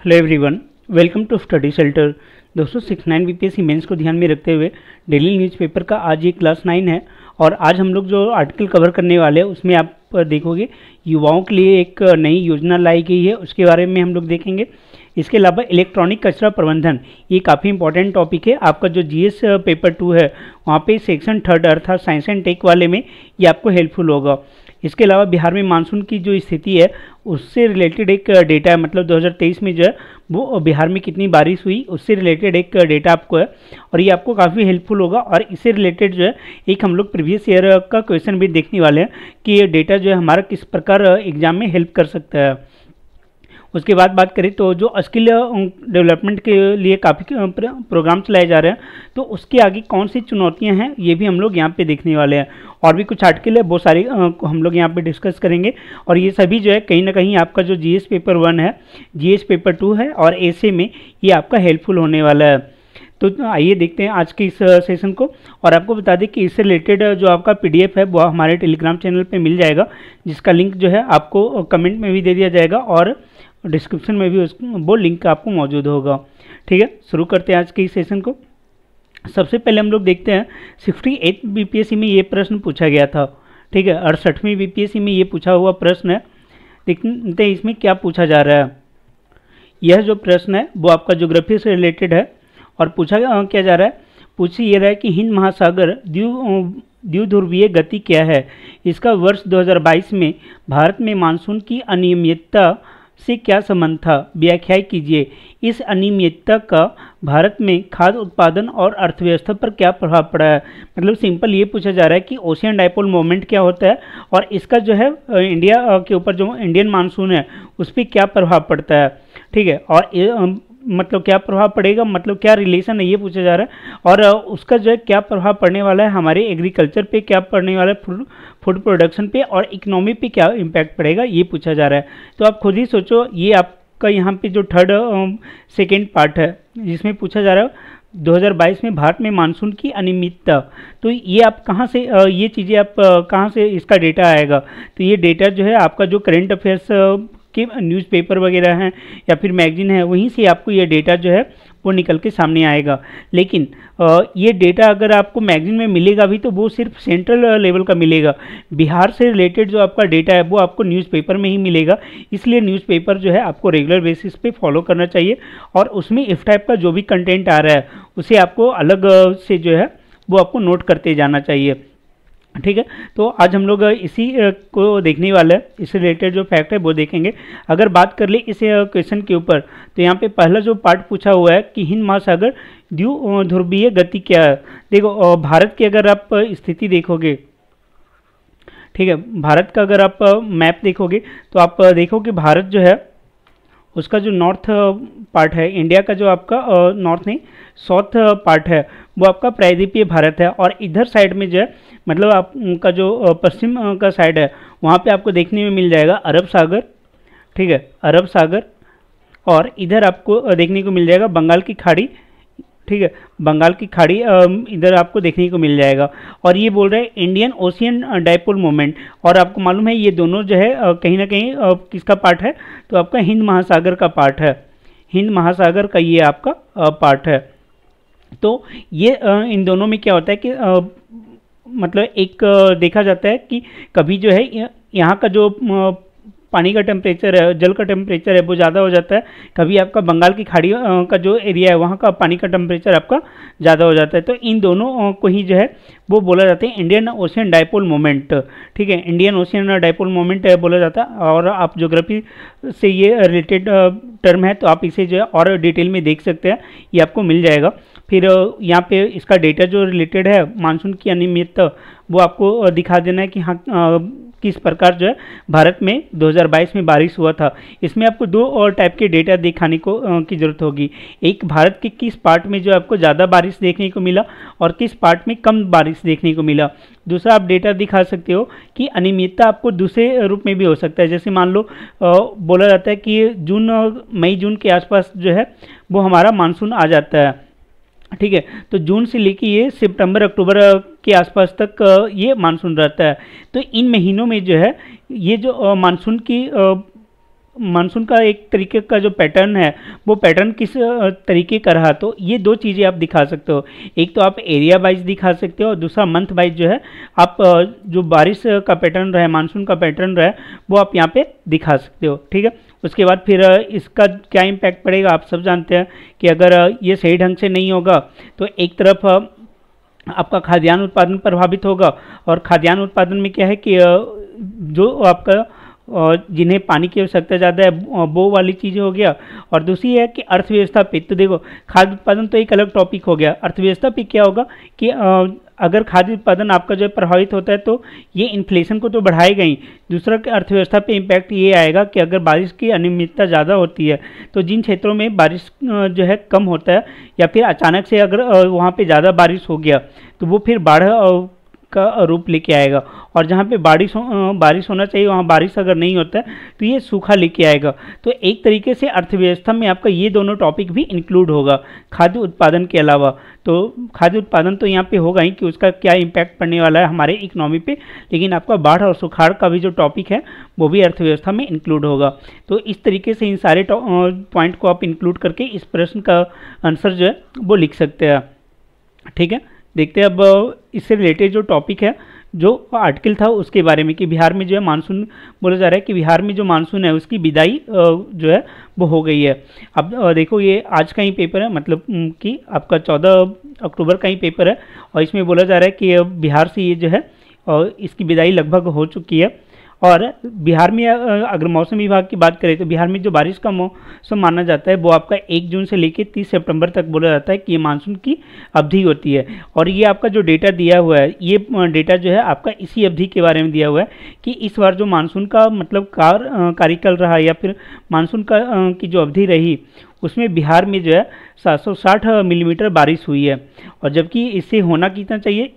Hello everyone, welcome to study shelter. दोस्तों 69 BPSC mains को ध्यान में रखते हुए डेली न्यूज़पेपर का आज ये क्लास 9 है और आज हम लोग जो आर्टिकल कवर करने वाले हैं उसमें आप देखोगे युवाओं के लिए एक नई योजना लाई गई है, उसके बारे में हम लोग देखेंगे। इसके अलावा इलेक्ट्रॉनिक कचरा प्रबंधन, ये काफ़ी इंपॉर्टेंट टॉपिक है। आपका जो जीएस पेपर 2 है वहाँ पे सेक्शन 3 अर्थात साइंस एंड टेक वाले में ये आपको हेल्पफुल होगा। इसके अलावा बिहार में मानसून की जो स्थिति है उससे रिलेटेड एक डेटा है, मतलब 2023 में जो है वो बिहार में कितनी बारिश हुई उससे रिलेटेड एक डेटा आपको है और ये आपको काफ़ी हेल्पफुल होगा। और इससे रिलेटेड जो है एक हम लोग प्रीवियस ईयर का क्वेश्चन भी देखने वाले हैं कि ये डेटा जो है हमारा किस प्रकार एग्जाम में हेल्प कर सकता है। उसके बाद बात करें तो जो स्किल डेवलपमेंट के लिए काफ़ी प्रोग्राम चलाए जा रहे हैं, तो उसके आगे कौन सी चुनौतियां हैं ये भी हम लोग यहाँ पे देखने वाले हैं। और भी कुछ आर्टिकल है, बहुत सारे हम लोग यहाँ पे डिस्कस करेंगे और ये सभी जो है कहीं ना कहीं आपका जो जीएस पेपर 1 है, जीएस पेपर 2 है और ऐसे में ये आपका हेल्पफुल होने वाला है। तो आइए देखते हैं आज के इस सेशन को। और आपको बता दें कि इससे रिलेटेड जो आपका पीडीएफ है वो हमारे टेलीग्राम चैनल पे मिल जाएगा, जिसका लिंक जो है आपको कमेंट में भी दे दिया जाएगा और डिस्क्रिप्शन में भी वो लिंक आपको मौजूद होगा। ठीक है, शुरू करते हैं आज के इस सेशन को। सबसे पहले हम लोग देखते हैं 68 बीपीएससी में ये प्रश्न पूछा गया था। ठीक है, 68वीं बीपीएससी में ये पूछा हुआ प्रश्न है। देखते हैं इसमें क्या पूछा जा रहा है। यह जो प्रश्न है वो आपका ज्योग्राफी से रिलेटेड है और पूछा क्या जा रहा है, पूछ ये रहा है कि हिंद महासागर द्विध्रुवीय गति क्या है। इसका वर्ष 2022 में भारत में मानसून की अनियमितता से क्या संबंध था, व्याख्या कीजिए। इस अनियमितता का भारत में खाद्य उत्पादन और अर्थव्यवस्था पर क्या प्रभाव पड़ा है। मतलब सिंपल ये पूछा जा रहा है कि ओशियन डाइपोल मोमेंट क्या होता है और इसका जो है इंडिया के ऊपर जो इंडियन मानसून है उस पर क्या प्रभाव पड़ता है। ठीक है, और मतलब क्या प्रभाव पड़ेगा, मतलब क्या रिलेशन है ये पूछा जा रहा है। और उसका जो है क्या प्रभाव पड़ने वाला है हमारे एग्रीकल्चर पे, क्या पड़ने वाला है फूड प्रोडक्शन पे और इकोनॉमी पे क्या इम्पैक्ट पड़ेगा ये पूछा जा रहा है। तो आप खुद ही सोचो, ये आपका यहाँ पे जो सेकेंड पार्ट है जिसमें पूछा जा रहा है 2022 में भारत में मानसून की अनियमितता, तो ये आप कहाँ से ये चीज़ें आप कहाँ से इसका डेटा आएगा। तो ये डेटा जो है आपका जो करेंट अफेयर्स के न्यूज़पेपर वगैरह हैं या फिर मैगजीन है वहीं से आपको ये डेटा जो है वो निकल के सामने आएगा। लेकिन ये डेटा अगर आपको मैगजीन में मिलेगा भी तो वो सिर्फ सेंट्रल लेवल का मिलेगा। बिहार से रिलेटेड जो आपका डेटा है वो आपको न्यूज़पेपर में ही मिलेगा। इसलिए न्यूज़पेपर जो है आपको रेगुलर बेसिस पे फॉलो करना चाहिए और उसमें इस टाइप का जो भी कंटेंट आ रहा है उसे आपको अलग से जो है वो आपको नोट करते जाना चाहिए। ठीक है, तो आज हम लोग इसी को देखने वाले हैं, इससे रिलेटेड जो फैक्ट है वो देखेंगे। अगर बात कर ले इस क्वेश्चन के ऊपर तो यहाँ पे पहला जो पार्ट पूछा हुआ है कि हिंद महासागर द्विध्रुवीय गति क्या है। देखो भारत की अगर आप स्थिति देखोगे, ठीक है, भारत का अगर आप मैप देखोगे तो आप देखोगे भारत जो है उसका जो नॉर्थ पार्ट है, इंडिया का जो आपका नॉर्थ नहीं साउथ पार्ट है वो आपका प्रायद्वीपीय भारत है। और इधर साइड में जो है मतलब आपका जो पश्चिम का साइड है वहाँ पे आपको देखने में मिल जाएगा अरब सागर। ठीक है, अरब सागर और इधर आपको देखने को मिल जाएगा बंगाल की खाड़ी। ठीक है, बंगाल की खाड़ी इधर आपको देखने को मिल जाएगा। और ये बोल रहे हैं इंडियन ओशियन डाइपोल मोमेंट, और आपको मालूम है ये दोनों जो है कहीं ना कहीं किसका पार्ट है, तो आपका हिंद महासागर का पार्ट है। हिंद महासागर का ये आपका पार्ट है। तो ये इन दोनों में क्या होता है कि मतलब एक देखा जाता है कि कभी जो है यहाँ का जो पानी का टेम्परेचर है, जल का टेम्परेचर है वो ज़्यादा हो जाता है। कभी आपका बंगाल की खाड़ी का जो एरिया है वहाँ का पानी का टेम्परेचर आपका ज़्यादा हो जाता है। तो इन दोनों को ही जो है वो बोला जाता है इंडियन ओशियन डाइपोल मोमेंट। ठीक है, इंडियन ओशियन डाइपोल मोमेंट बोला जाता है। और आप ज्योग्राफी से ये रिलेटेड टर्म है तो आप इसे जो है और डिटेल में देख सकते हैं, ये आपको मिल जाएगा। फिर यहाँ पे इसका डेटा जो रिलेटेड है मानसून की अनियमितता वो आपको दिखा देना है कि हाँ किस प्रकार जो है भारत में 2022 में बारिश हुआ था। इसमें आपको दो और टाइप के डेटा दिखाने को की ज़रूरत होगी। एक भारत के किस पार्ट में जो आपको ज़्यादा बारिश देखने को मिला और किस पार्ट में कम बारिश देखने को मिला। दूसरा आप डेटा दिखा सकते हो कि अनियमितता आपको दूसरे रूप में भी हो सकता है। जैसे मान लो बोला जाता है कि मई जून के आसपास जो है वो हमारा मानसून आ जाता है। ठीक है, तो जून से लेके ये सितंबर अक्टूबर के आसपास तक ये मानसून रहता है। तो इन महीनों में जो है ये जो मानसून की मानसून का एक तरीके का जो पैटर्न है वो पैटर्न किस तरीके का रहा, तो ये दो चीज़ें आप दिखा सकते हो। एक तो आप एरिया वाइज दिखा सकते हो और दूसरा मंथ वाइज जो है आप जो बारिश का पैटर्न रहा है, मानसून का पैटर्न रहा है, वो आप यहाँ पे दिखा सकते हो। ठीक है, उसके बाद फिर इसका क्या इम्पैक्ट पड़ेगा आप सब जानते हैं कि अगर ये सही ढंग से नहीं होगा तो एक तरफ आपका खाद्यान्न उत्पादन प्रभावित होगा, और खाद्यान्न उत्पादन में क्या है कि जो आपका जिन्हें पानी की आवश्यकता ज़्यादा है वो वाली चीज़ें हो गया, और दूसरी है कि अर्थव्यवस्था पे। तो देखो खाद्य उत्पादन तो एक अलग टॉपिक हो गया, अर्थव्यवस्था पे क्या होगा कि अगर खाद्य उत्पादन आपका जो है प्रभावित होता है तो ये इन्फ्लेशन को तो बढ़ाएगा ही, दूसरा अर्थव्यवस्था पे इम्पैक्ट ये आएगा कि अगर बारिश की अनियमितता ज़्यादा होती है तो जिन क्षेत्रों में बारिश जो है कम होता है या फिर अचानक से अगर वहाँ पे ज़्यादा बारिश हो गया तो वो फिर बाढ़ का रूप लेके आएगा, और जहाँ पे बारिश होना चाहिए वहाँ बारिश अगर नहीं होता है तो ये सूखा लेके आएगा। तो एक तरीके से अर्थव्यवस्था में आपका ये दोनों टॉपिक भी इंक्लूड होगा खाद्य उत्पादन के अलावा। तो खाद्य उत्पादन तो यहाँ पे होगा ही कि उसका क्या इम्पैक्ट पड़ने वाला है हमारे इकोनॉमी पे, लेकिन आपका बाढ़ और सुखाड़ का भी जो टॉपिक है वो भी अर्थव्यवस्था में इंक्लूड होगा। तो इस तरीके से इन सारे पॉइंट को आप इंक्लूड करके इस प्रश्न का आंसर जो है वो लिख सकते हैं। ठीक है, देखते हैं अब इससे रिलेटेड जो टॉपिक है, जो आर्टिकल था उसके बारे में कि बिहार में जो है मानसून, बोला जा रहा है कि बिहार में जो मानसून है उसकी विदाई जो है वो हो गई है। अब देखो ये आज का ही पेपर है, मतलब कि आपका 14 अक्टूबर का ही पेपर है, और इसमें बोला जा रहा है कि बिहार से ये जो है इसकी विदाई लगभग हो चुकी है। और बिहार में अगर मौसम विभाग की बात करें तो बिहार में जो बारिश का मौसम माना जाता है वो आपका 1 जून से लेकर 30 सितंबर तक बोला जाता है कि ये मानसून की अवधि होती है। और ये आपका जो डेटा दिया हुआ है, ये डेटा जो है आपका इसी अवधि के बारे में दिया हुआ है कि इस बार जो मानसून का मतलब कार्यकाल रहा या फिर मानसून का की जो अवधि रही उसमें बिहार में जो है 760 मिलीमीटर बारिश हुई है, और जबकि इससे होना कितना चाहिए,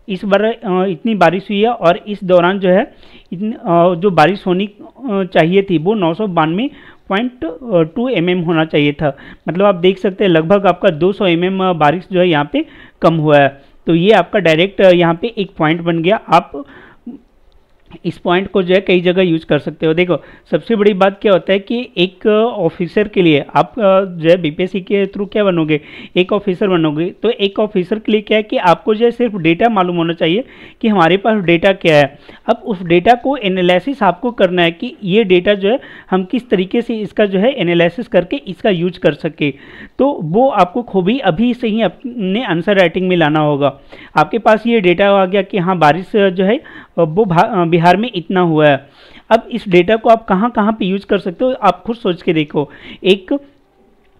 इस बार इतनी बारिश हुई है और इस दौरान जो है जो बारिश होनी चाहिए थी वो 992.2 mm होना चाहिए था। मतलब आप देख सकते हैं लगभग आपका 200 mm बारिश जो है यहाँ पे कम हुआ है। तो ये आपका डायरेक्ट यहाँ पे एक पॉइंट बन गया, आप इस पॉइंट को जो है कई जगह यूज कर सकते हो। देखो सबसे बड़ी बात क्या होता है कि एक ऑफिसर के लिए आप जो है बीपीएससी के थ्रू क्या बनोगे, एक ऑफिसर बनोगे। तो एक ऑफिसर के लिए क्या है कि आपको जो है सिर्फ डेटा मालूम होना चाहिए कि हमारे पास डेटा क्या है। अब उस डेटा को एनालिसिस आपको करना है कि ये डेटा जो है हम किस तरीके से इसका जो है एनालिसिस करके इसका यूज कर सके। तो वो आपको खूबी अभी से ही अपने आंसर राइटिंग में लाना होगा। आपके पास ये डेटा आ गया कि हाँ बारिश जो है वो बिहार में इतना हुआ है। अब इस डेटा को आप कहाँ कहाँ पे यूज कर सकते हो, आप खुद सोच के देखो। एक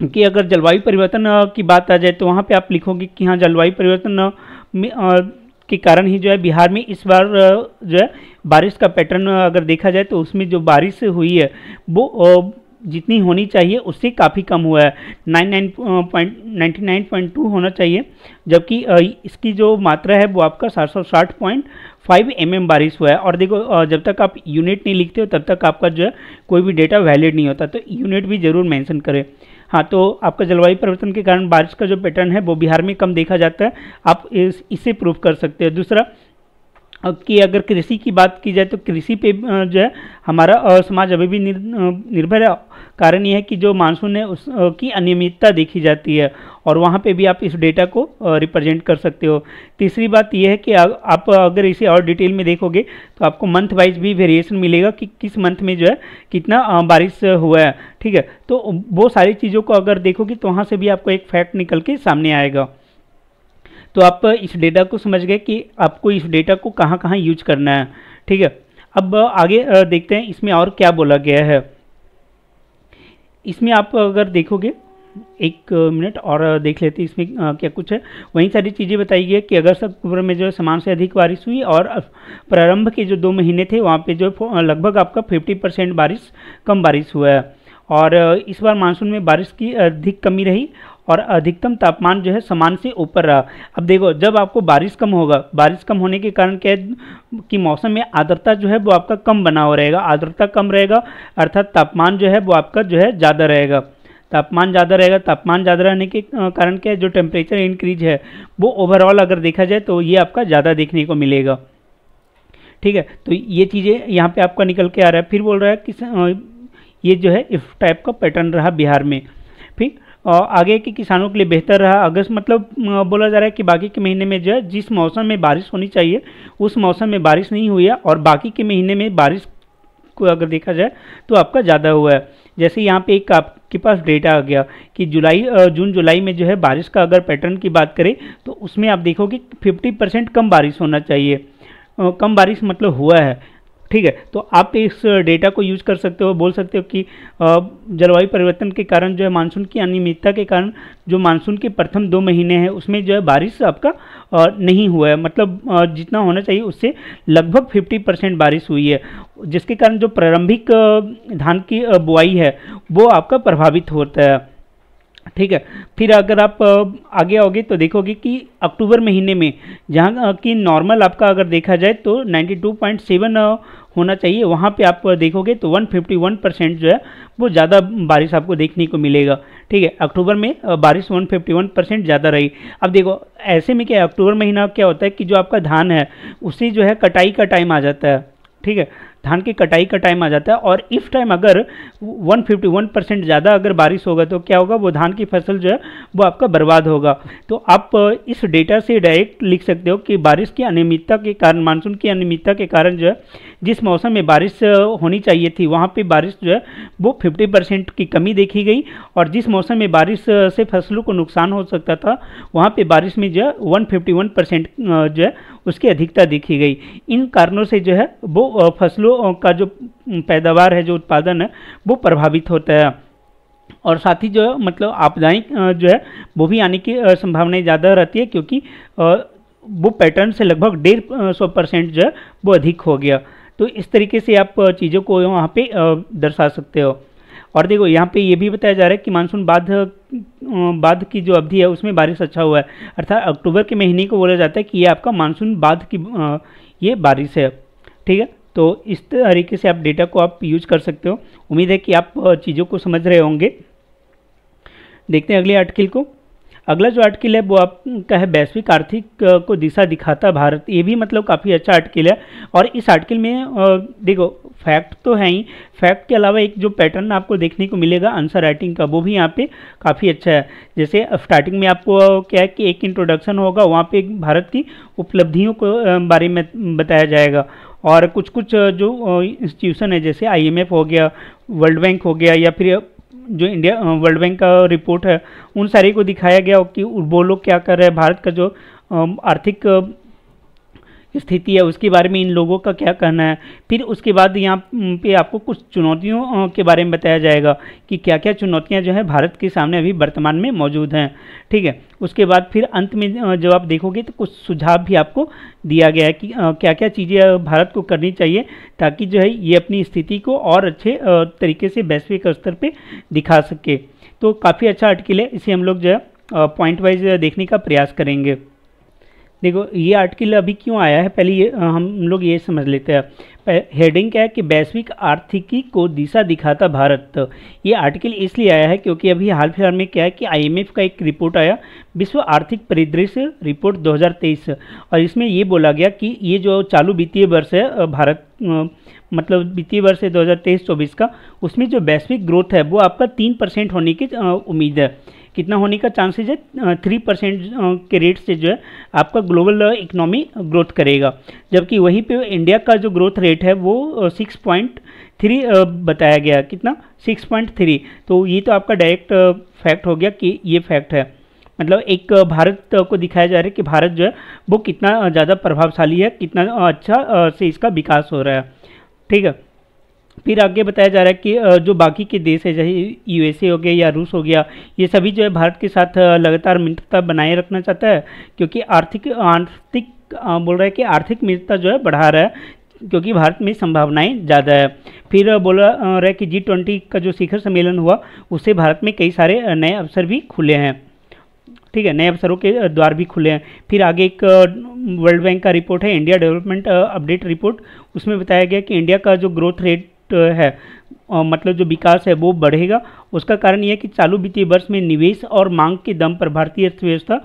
कि अगर जलवायु परिवर्तन की बात आ जाए तो वहाँ पे आप लिखोगे कि हाँ जलवायु परिवर्तन के कारण ही जो है बिहार में इस बार जो है बारिश का पैटर्न अगर देखा जाए तो उसमें जो बारिश हुई है वो जितनी होनी चाहिए उससे काफ़ी कम हुआ है, 99.2 होना चाहिए, जबकि इसकी जो मात्रा है वो आपका 760.5 mm बारिश हुआ है। और देखो जब तक आप यूनिट नहीं लिखते हो तब तक आपका जो है कोई भी डेटा वैलिड नहीं होता, तो यूनिट भी ज़रूर मेंशन करें। हाँ, तो आपका जलवायु परिवर्तन के कारण बारिश का जो पैटर्न है वो बिहार में कम देखा जाता है, आप इससे प्रूव कर सकते हैं। दूसरा कि अगर कृषि की बात की जाए तो कृषि पे जो है हमारा समाज अभी भी निर्भर है। कारण यह है कि जो मानसून है उसकी अनियमितता देखी जाती है, और वहाँ पे भी आप इस डेटा को रिप्रेजेंट कर सकते हो। तीसरी बात यह है कि आप अगर इसे और डिटेल में देखोगे तो आपको मंथ वाइज भी वेरिएशन मिलेगा कि किस मंथ में जो है कितना बारिश हुआ है। ठीक है, तो वो सारी चीज़ों को अगर देखोगे तो वहाँ से भी आपको एक फैक्ट निकल के सामने आएगा। तो आप इस डेटा को समझ गए कि आपको इस डेटा को कहाँ कहाँ यूज करना है। ठीक है, अब आगे देखते हैं इसमें और क्या बोला गया है। इसमें आप अगर देखोगे, एक मिनट और देख लेते हैं इसमें क्या कुछ है। वहीं सारी चीज़ें बताई गई कि अगस्त अक्टूबर में जो है समान से अधिक बारिश हुई, और प्रारंभ के जो 2 महीने थे वहाँ पे जो लगभग आपका 50% कम बारिश हुआ है। और इस बार मानसून में बारिश की अधिक कमी रही और अधिकतम तापमान जो है समान से ऊपर रहा। अब देखो जब आपको बारिश कम होगा, बारिश कम होने के कारण क्या है कि मौसम में आर्द्रता जो है वो आपका कम बना हुआ रहेगा, आर्द्रता कम रहेगा अर्थात तापमान जो है वो आपका जो है ज़्यादा रहेगा। तापमान ज़्यादा रहेगा, तापमान ज़्यादा रहने के कारण क्या है जो टेम्परेचर इंक्रीज है वो ओवरऑल अगर देखा जाए तो ये आपका ज़्यादा देखने को मिलेगा। ठीक है, तो ये चीज़ें यहाँ पे आपका निकल के आ रहा है। फिर बोल रहा है कि ये जो है इस टाइप का पैटर्न रहा बिहार में। फिर आगे के किसानों के लिए बेहतर रहा। अगस्त मतलब बोला जा रहा है कि बाकी के महीने में जो है जिस मौसम में बारिश होनी चाहिए उस मौसम में बारिश नहीं हुई है, और बाकी के महीने में बारिश को अगर देखा जाए तो आपका ज़्यादा हुआ है। जैसे यहाँ पे एक आपके पास डेटा आ गया कि जून जुलाई में जो है बारिश का अगर पैटर्न की बात करें तो उसमें आप देखोगे 50% कम बारिश होना चाहिए। कम बारिश मतलब हुआ है, ठीक है। तो आप इस डेटा को यूज कर सकते हो, बोल सकते हो कि जलवायु परिवर्तन के कारण जो है मानसून की अनियमितता के कारण जो मानसून के प्रथम 2 महीने हैं उसमें जो है बारिश आपका नहीं हुआ है, मतलब जितना होना चाहिए उससे लगभग 50% बारिश हुई है, जिसके कारण जो प्रारंभिक धान की बुआई है वो आपका प्रभावित होता है, ठीक है। फिर अगर आप आगे आओगे तो देखोगे कि अक्टूबर महीने में जहाँ की नॉर्मल आपका अगर देखा जाए तो 92.7 होना चाहिए, वहाँ पे आप देखोगे तो 151% जो है वो ज़्यादा बारिश आपको देखने को मिलेगा, ठीक है। अक्टूबर में बारिश 151% ज़्यादा रही। अब देखो ऐसे में क्या अक्टूबर महीना क्या होता है कि जो आपका धान है उससे जो है कटाई का टाइम आ जाता है, ठीक है। धान की कटाई का टाइम आ जाता है, और इस टाइम अगर 151% ज़्यादा अगर बारिश होगा तो क्या होगा, वो धान की फसल जो है वो आपका बर्बाद होगा। तो आप इस डेटा से डायरेक्ट लिख सकते हो कि बारिश की अनियमितता के कारण, मानसून की अनियमितता के कारण जो है जिस मौसम में बारिश होनी चाहिए थी वहाँ पे बारिश जो है वो 50% की कमी देखी गई, और जिस मौसम में बारिश से फसलों को नुकसान हो सकता था वहाँ पे बारिश में जो है 151% जो है उसकी अधिकता देखी गई। इन कारणों से जो है वो फसलों का जो पैदावार है, जो उत्पादन है वो प्रभावित होता है, और साथ ही जो है मतलब आपदाएं जो है वो भी आने की संभावनाएं ज़्यादा रहती है, क्योंकि वो पैटर्न से लगभग 150% जो है वो अधिक हो गया। तो इस तरीके से आप चीज़ों को वहाँ पे दर्शा सकते हो। और देखो यहाँ पे ये भी बताया जा रहा है कि मानसून बाद की जो अवधि है उसमें बारिश अच्छा हुआ है, अर्थात अक्टूबर के महीने को बोला जाता है कि ये आपका मानसून बाद की ये बारिश है, ठीक है। तो इस तरीके से आप डेटा को आप यूज कर सकते हो। उम्मीद है कि आप चीज़ों को समझ रहे होंगे। देखते हैं अगले आर्टिकल को। अगला जो आर्टिकल है वो आपका है वैश्विक आर्थिक को दिशा दिखाता भारत। ये भी मतलब काफ़ी अच्छा आर्टिकल है, और इस आर्टिकल में देखो फैक्ट तो है ही, फैक्ट के अलावा एक जो पैटर्न आपको देखने को मिलेगा आंसर राइटिंग का वो भी यहाँ पे काफ़ी अच्छा है। जैसे स्टार्टिंग में आपको क्या है कि एक इंट्रोडक्शन होगा, वहाँ पे भारत की उपलब्धियों को बारे में बताया जाएगा, और कुछ जो इंस्टीट्यूशन है जैसे IMF हो गया, वर्ल्ड बैंक हो गया, या फिर जो इंडिया वर्ल्ड बैंक का रिपोर्ट है उन सारे को दिखाया गया कि वो लोग क्या कर रहे हैं, भारत का जो आर्थिक स्थिति है उसके बारे में इन लोगों का क्या कहना है। फिर उसके बाद यहाँ पे आपको कुछ चुनौतियों के बारे में बताया जाएगा कि क्या क्या चुनौतियाँ जो है भारत के सामने अभी वर्तमान में मौजूद हैं, ठीक है। उसके बाद फिर अंत में जब आप देखोगे तो कुछ सुझाव भी आपको दिया गया है कि क्या क्या चीज़ें भारत को करनी चाहिए ताकि जो है ये अपनी स्थिति को और अच्छे तरीके से वैश्विक स्तर पर दिखा सके। तो काफ़ी अच्छा आर्टिकल है, इसे हम लोग जो है पॉइंट वाइज देखने का प्रयास करेंगे। देखो ये आर्टिकल अभी क्यों आया है, पहले ये हम लोग ये समझ लेते हैं। हेडिंग क्या है कि वैश्विक आर्थिकी को दिशा दिखाता भारत। ये आर्टिकल इसलिए आया है क्योंकि अभी हाल फिलहाल में क्या है कि IMF का एक रिपोर्ट आया, विश्व आर्थिक परिदृश्य रिपोर्ट 2023, और इसमें ये बोला गया कि ये जो चालू वित्तीय वर्ष है भारत मतलब वित्तीय वर्ष है 2023-24 का, उसमें जो वैश्विक ग्रोथ है वो आपका 3% होने की उम्मीद है। कितना होने का चांसेज है, 3% के रेट से जो है आपका ग्लोबल इकोनॉमी ग्रोथ करेगा, जबकि वहीं पे इंडिया का जो ग्रोथ रेट है वो 6.3 बताया गया। कितना, 6.3। तो ये तो आपका डायरेक्ट फैक्ट हो गया कि ये फैक्ट है, मतलब एक भारत को दिखाया जा रहा है कि भारत जो है वो कितना ज़्यादा प्रभावशाली है, कितना अच्छा से इसका विकास हो रहा है, ठीक है। फिर आगे बताया जा रहा है कि जो बाकी के देश है जैसे USA हो गया या रूस हो गया, ये सभी जो है भारत के साथ लगातार मित्रता बनाए रखना चाहता है, क्योंकि आर्थिक बोल रहा है कि आर्थिक मित्रता जो है बढ़ा रहा है, क्योंकि भारत में संभावनाएं ज़्यादा है। फिर बोला रहा है कि G20 का जो शिखर सम्मेलन हुआ उससे भारत में कई सारे नए अवसर भी खुले हैं, ठीक है, नए अवसरों के द्वार भी खुले हैं। फिर आगे एक वर्ल्ड बैंक का रिपोर्ट है, इंडिया डेवलपमेंट अपडेट रिपोर्ट, उसमें बताया गया कि इंडिया का जो ग्रोथ रेट है मतलब जो विकास है वो बढ़ेगा। उसका कारण यह है कि चालू वित्तीय वर्ष में निवेश और मांग के दम पर भारतीय अर्थव्यवस्था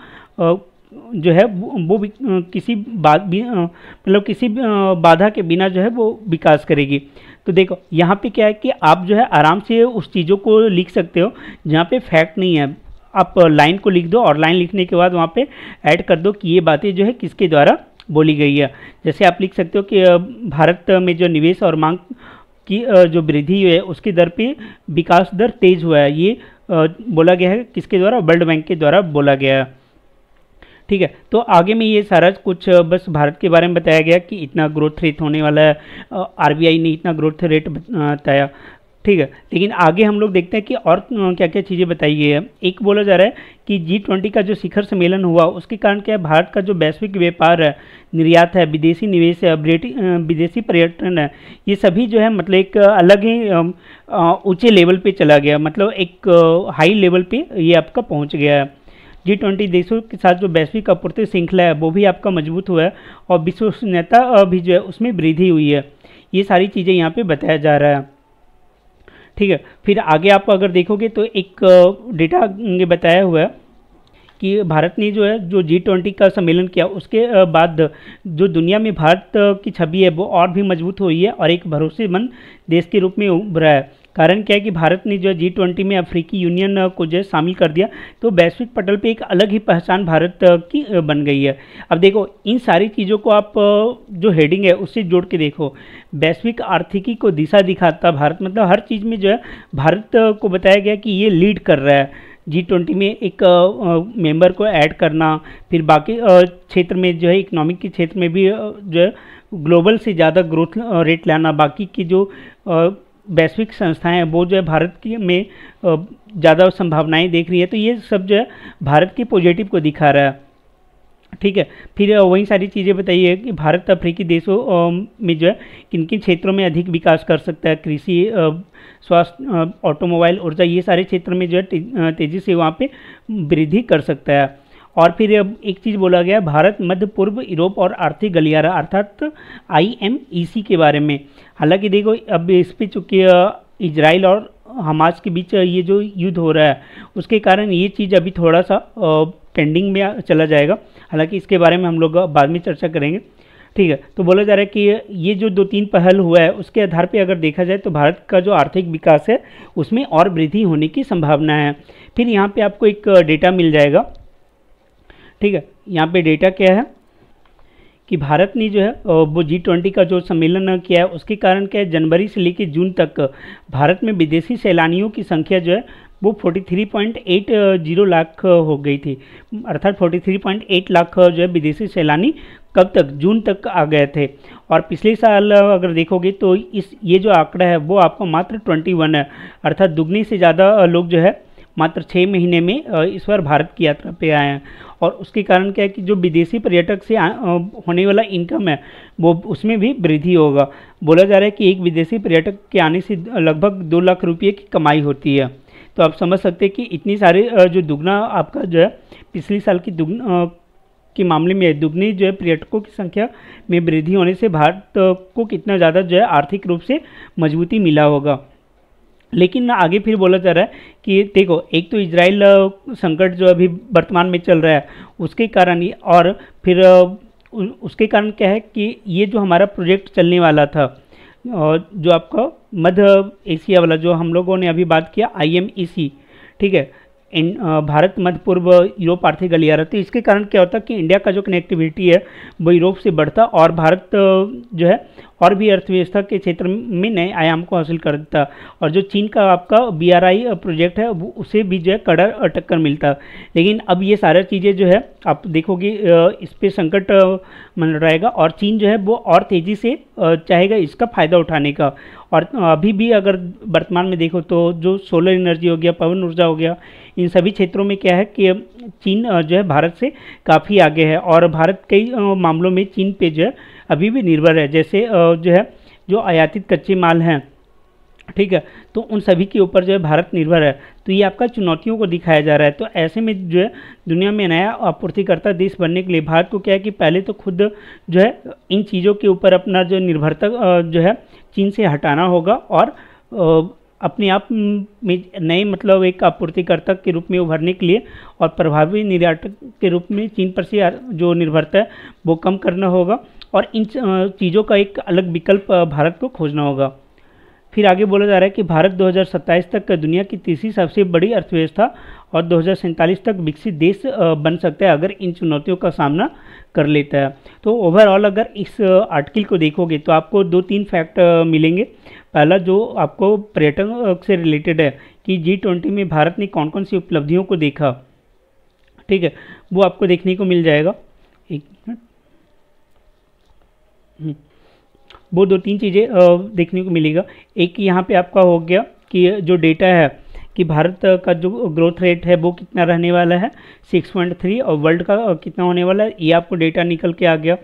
जो है वो भी किसी मतलब किसी बाधा के बिना जो है वो विकास करेगी। तो देखो यहाँ पे क्या है कि आप जो है आराम से उस चीज़ों को लिख सकते हो जहाँ पे फैक्ट नहीं है। आप लाइन को लिख दो और लाइन लिखने के बाद वहाँ पे ऐड कर दो कि ये बातें जो है किसके द्वारा बोली गई है। जैसे आप लिख सकते हो कि भारत में जो निवेश और मांग की जो वृद्धि है उसकी दर पे विकास दर तेज हुआ है, ये बोला गया है किसके द्वारा, वर्ल्ड बैंक के द्वारा बोला गया है। ठीक है, तो आगे में ये सारा कुछ बस भारत के बारे में बताया गया कि इतना ग्रोथ रेट होने वाला है, आरबीआई ने इतना ग्रोथ रेट बताया। ठीक है, लेकिन आगे हम लोग देखते हैं कि और क्या क्या चीज़ें बताई गई है। एक बोला जा रहा है कि G20 का जो शिखर सम्मेलन हुआ उसके कारण क्या है, भारत का जो वैश्विक व्यापार है, निर्यात है, विदेशी निवेश है, विदेशी पर्यटन है, ये सभी जो है मतलब एक अलग ही ऊंचे लेवल पे चला गया, मतलब एक हाई लेवल पे ये आपका पहुंच गया है। G20 देशों के साथ जो वैश्विक आपूर्ति श्रृंखला है वो भी आपका मजबूत हुआ है और विश्वसनीयता भी जो है उसमें वृद्धि हुई है। ये सारी चीज़ें यहाँ पे बताया जा रहा है। ठीक है, फिर आगे आप अगर देखोगे तो एक डेटा बताया हुआ है कि भारत ने जो है जो G20 का सम्मेलन किया उसके बाद जो दुनिया में भारत की छवि है वो और भी मजबूत हुई है और एक भरोसेमंद देश के रूप में उभरा है। कारण क्या है कि भारत ने जो है G20 में अफ्रीकी यूनियन को जो है शामिल कर दिया, तो वैश्विक पटल पे एक अलग ही पहचान भारत की बन गई है। अब देखो इन सारी चीज़ों को आप जो हेडिंग है उससे जोड़ के देखो, वैश्विक आर्थिकी को दिशा दिखाता भारत, मतलब हर चीज़ में जो है भारत को बताया गया कि ये लीड कर रहा है। G20 में एक मेंबर को ऐड करना, फिर बाकी क्षेत्र में जो है इकोनॉमिक के क्षेत्र में भी जो है ग्लोबल से ज़्यादा ग्रोथ रेट लाना, बाकी की जो वैश्विक संस्थाएं हैं वो जो है भारत की में ज़्यादा संभावनाएं देख रही है, तो ये सब जो है भारत के पॉजिटिव को दिखा रहा है। ठीक है, फिर वही सारी चीज़ें बताइए कि भारत अफ्रीकी देशों में जो है किन किन क्षेत्रों में अधिक विकास कर सकता है, कृषि, स्वास्थ्य, ऑटोमोबाइल, ऊर्जा, ये सारे क्षेत्र में जो है तेज़ी से वहाँ पे वृद्धि कर सकता है। और फिर एक चीज़ बोला गया भारत मध्य पूर्व, यूरोप और आर्थिक गलियारा अर्थात IMEC के बारे में। हालांकि देखो अब इस पर चूँकि इजराइल और हमास के बीच ये जो युद्ध हो रहा है उसके कारण ये चीज़ अभी थोड़ा सा पेंडिंग में चला जाएगा, हालांकि इसके बारे में हम लोग बाद में चर्चा करेंगे। ठीक है, तो बोला जा रहा है कि ये जो 2-3 पहल हुआ है उसके आधार पे अगर देखा जाए तो भारत का जो आर्थिक विकास है उसमें और वृद्धि होने की संभावना है। फिर यहाँ पे आपको एक डेटा मिल जाएगा। ठीक है, यहाँ पे डेटा क्या है कि भारत ने जो है वो G20 का जो सम्मेलन किया है उसके कारण क्या है, जनवरी से लेकर जून तक भारत में विदेशी सैलानियों की संख्या जो है वो 43.80 लाख हो गई थी, अर्थात 43.8 लाख जो है विदेशी सैलानी कब तक, जून तक आ गए थे। और पिछले साल अगर देखोगे तो ये जो आंकड़ा है वो आपका मात्र 21 है, अर्थात दुगनी से ज़्यादा लोग जो है मात्र 6 महीने में इस बार भारत की यात्रा पे आए हैं। और उसके कारण क्या है कि जो विदेशी पर्यटक से होने वाला इनकम है वो उसमें भी वृद्धि होगा। बोला जा रहा है कि एक विदेशी पर्यटक के आने से लगभग 2 लाख रुपये की कमाई होती है। तो आप समझ सकते हैं कि इतनी सारे जो दुगना आपका जो है पिछले साल की के मामले में दुगनी जो है पर्यटकों की संख्या में वृद्धि होने से भारत को कितना ज़्यादा जो है आर्थिक रूप से मजबूती मिला होगा। लेकिन आगे फिर बोला जा रहा है कि देखो एक तो इजराइल संकट जो अभी वर्तमान में चल रहा है उसके कारण, और फिर उसके कारण क्या है कि ये जो हमारा प्रोजेक्ट चलने वाला था जो आपका मध्य एशिया वाला जो हम लोगों ने अभी बात किया IMEC, ठीक है, भारत मध्य पूर्व यूरोप आर्थिक गलियारा, तो इसके कारण क्या होता है कि इंडिया का जो कनेक्टिविटी है वो यूरोप से बढ़ता और भारत जो है और भी अर्थव्यवस्था के क्षेत्र में नए आयाम को हासिल करता, और जो चीन का आपका BRI प्रोजेक्ट है वो उसे भी जो है कड़ा टक्कर मिलता। लेकिन अब ये सारा चीज़ें जो है आप देखोगे इस पर संकट मंडराएगा और चीन जो है वो और तेज़ी से चाहेगा इसका फ़ायदा उठाने का। और अभी भी अगर वर्तमान में देखो तो जो सोलर एनर्जी हो गया, पवन ऊर्जा हो गया, इन सभी क्षेत्रों में क्या है कि चीन जो है भारत से काफ़ी आगे है और भारत कई मामलों में चीन पे जो है अभी भी निर्भर है, जैसे जो है जो आयातित कच्चे माल हैं, ठीक है, तो उन सभी के ऊपर जो है भारत निर्भर है। तो ये आपका चुनौतियों को दिखाया जा रहा है। तो ऐसे में जो है दुनिया में नया आपूर्तिकर्ता देश बनने के लिए भारत को क्या है कि पहले तो खुद जो है इन चीज़ों के ऊपर अपना जो निर्भरता जो है चीन से हटाना होगा और अपने आप में नए मतलब एक आपूर्तिकर्ता के रूप में उभरने के लिए और प्रभावी निर्यातक के रूप में चीन पर से जो निर्भरता है वो कम करना होगा और इन चीज़ों का एक अलग विकल्प भारत को खोजना होगा। फिर आगे बोला जा रहा है कि भारत 2027 तक दुनिया की तीसरी सबसे बड़ी अर्थव्यवस्था और 2047 तक विकसित देश बन सकता है अगर इन चुनौतियों का सामना कर लेता है। तो ओवरऑल अगर इस आर्टिकल को देखोगे तो आपको 2-3 फैक्ट मिलेंगे। पहला जो आपको पर्यटन से रिलेटेड है कि G20 में भारत ने कौन कौन सी उपलब्धियों को देखा, ठीक है, वो आपको देखने को मिल जाएगा। एक मिनट, वो 2-3 चीज़ें देखने को मिलेगा। एक यहाँ पे आपका हो गया कि जो डेटा है कि भारत का जो ग्रोथ रेट है वो कितना रहने वाला है 6.3 और वर्ल्ड का कितना होने वाला है, ये आपको डेटा निकल के आ गया।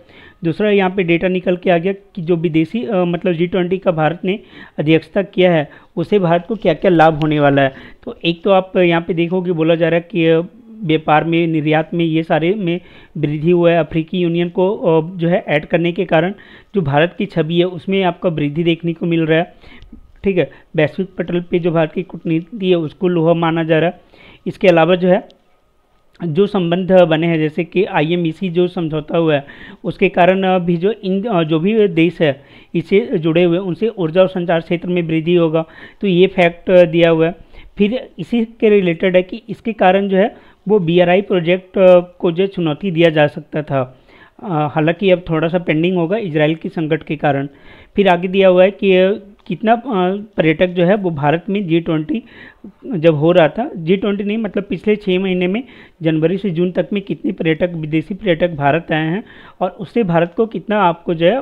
दूसरा यहाँ पे डेटा निकल के आ गया कि जो विदेशी मतलब G20 का भारत ने अध्यक्षता किया है उससे भारत को क्या क्या लाभ होने वाला है। तो एक तो आप यहाँ पे देखोगे बोला जा रहा है कि व्यापार में, निर्यात में, ये सारे में वृद्धि हुआ है। अफ्रीकी यूनियन को जो है ऐड करने के कारण जो भारत की छवि है उसमें आपका वृद्धि देखने को मिल रहा है, ठीक है। वैश्विक पटल पे जो भारत की कूटनीति है उसको लोहा माना जा रहा है। इसके अलावा जो है जो संबंध बने हैं जैसे कि IMEC जो समझौता हुआ है उसके कारण भी जो इन जो भी देश है इससे जुड़े हुए उनसे ऊर्जा और संचार क्षेत्र में वृद्धि होगा, तो ये फैक्ट दिया हुआ है। फिर इसी के रिलेटेड है कि इसके कारण जो है वो BRI प्रोजेक्ट को जो चुनौती दिया जा सकता था, हालांकि अब थोड़ा सा पेंडिंग होगा इजराइल की संकट के कारण। फिर आगे दिया हुआ है कि कितना पर्यटक जो है वो भारत में G20 जब हो रहा था, G20 नहीं मतलब पिछले 6 महीने में जनवरी से जून तक में कितने पर्यटक, विदेशी पर्यटक भारत आए हैं और उससे भारत को कितना आपको जो है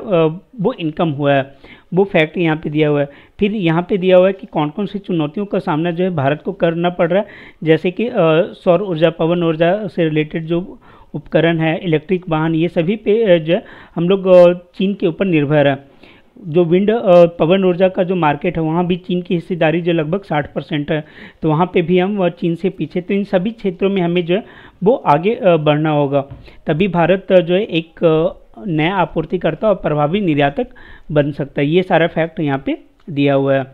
वो इनकम हुआ है, वो फैक्ट यहाँ पे दिया हुआ है। फिर यहाँ पे दिया हुआ है कि कौन कौन सी चुनौतियों का सामना जो है भारत को करना पड़ रहा है, जैसे कि सौर ऊर्जा, पवन ऊर्जा से रिलेटेड जो उपकरण है, इलेक्ट्रिक वाहन, ये सभी पे जो है हम लोग चीन के ऊपर निर्भर है। जो विंड पवन ऊर्जा का जो मार्केट है वहाँ भी चीन की हिस्सेदारी जो लगभग 60% है, तो वहाँ पे भी हम चीन से पीछे। तो इन सभी क्षेत्रों में हमें जो है वो आगे बढ़ना होगा, तभी भारत जो है एक नया आपूर्तिकर्ता और प्रभावी निर्यातक बन सकता है। ये सारा फैक्ट यहाँ पे दिया हुआ है,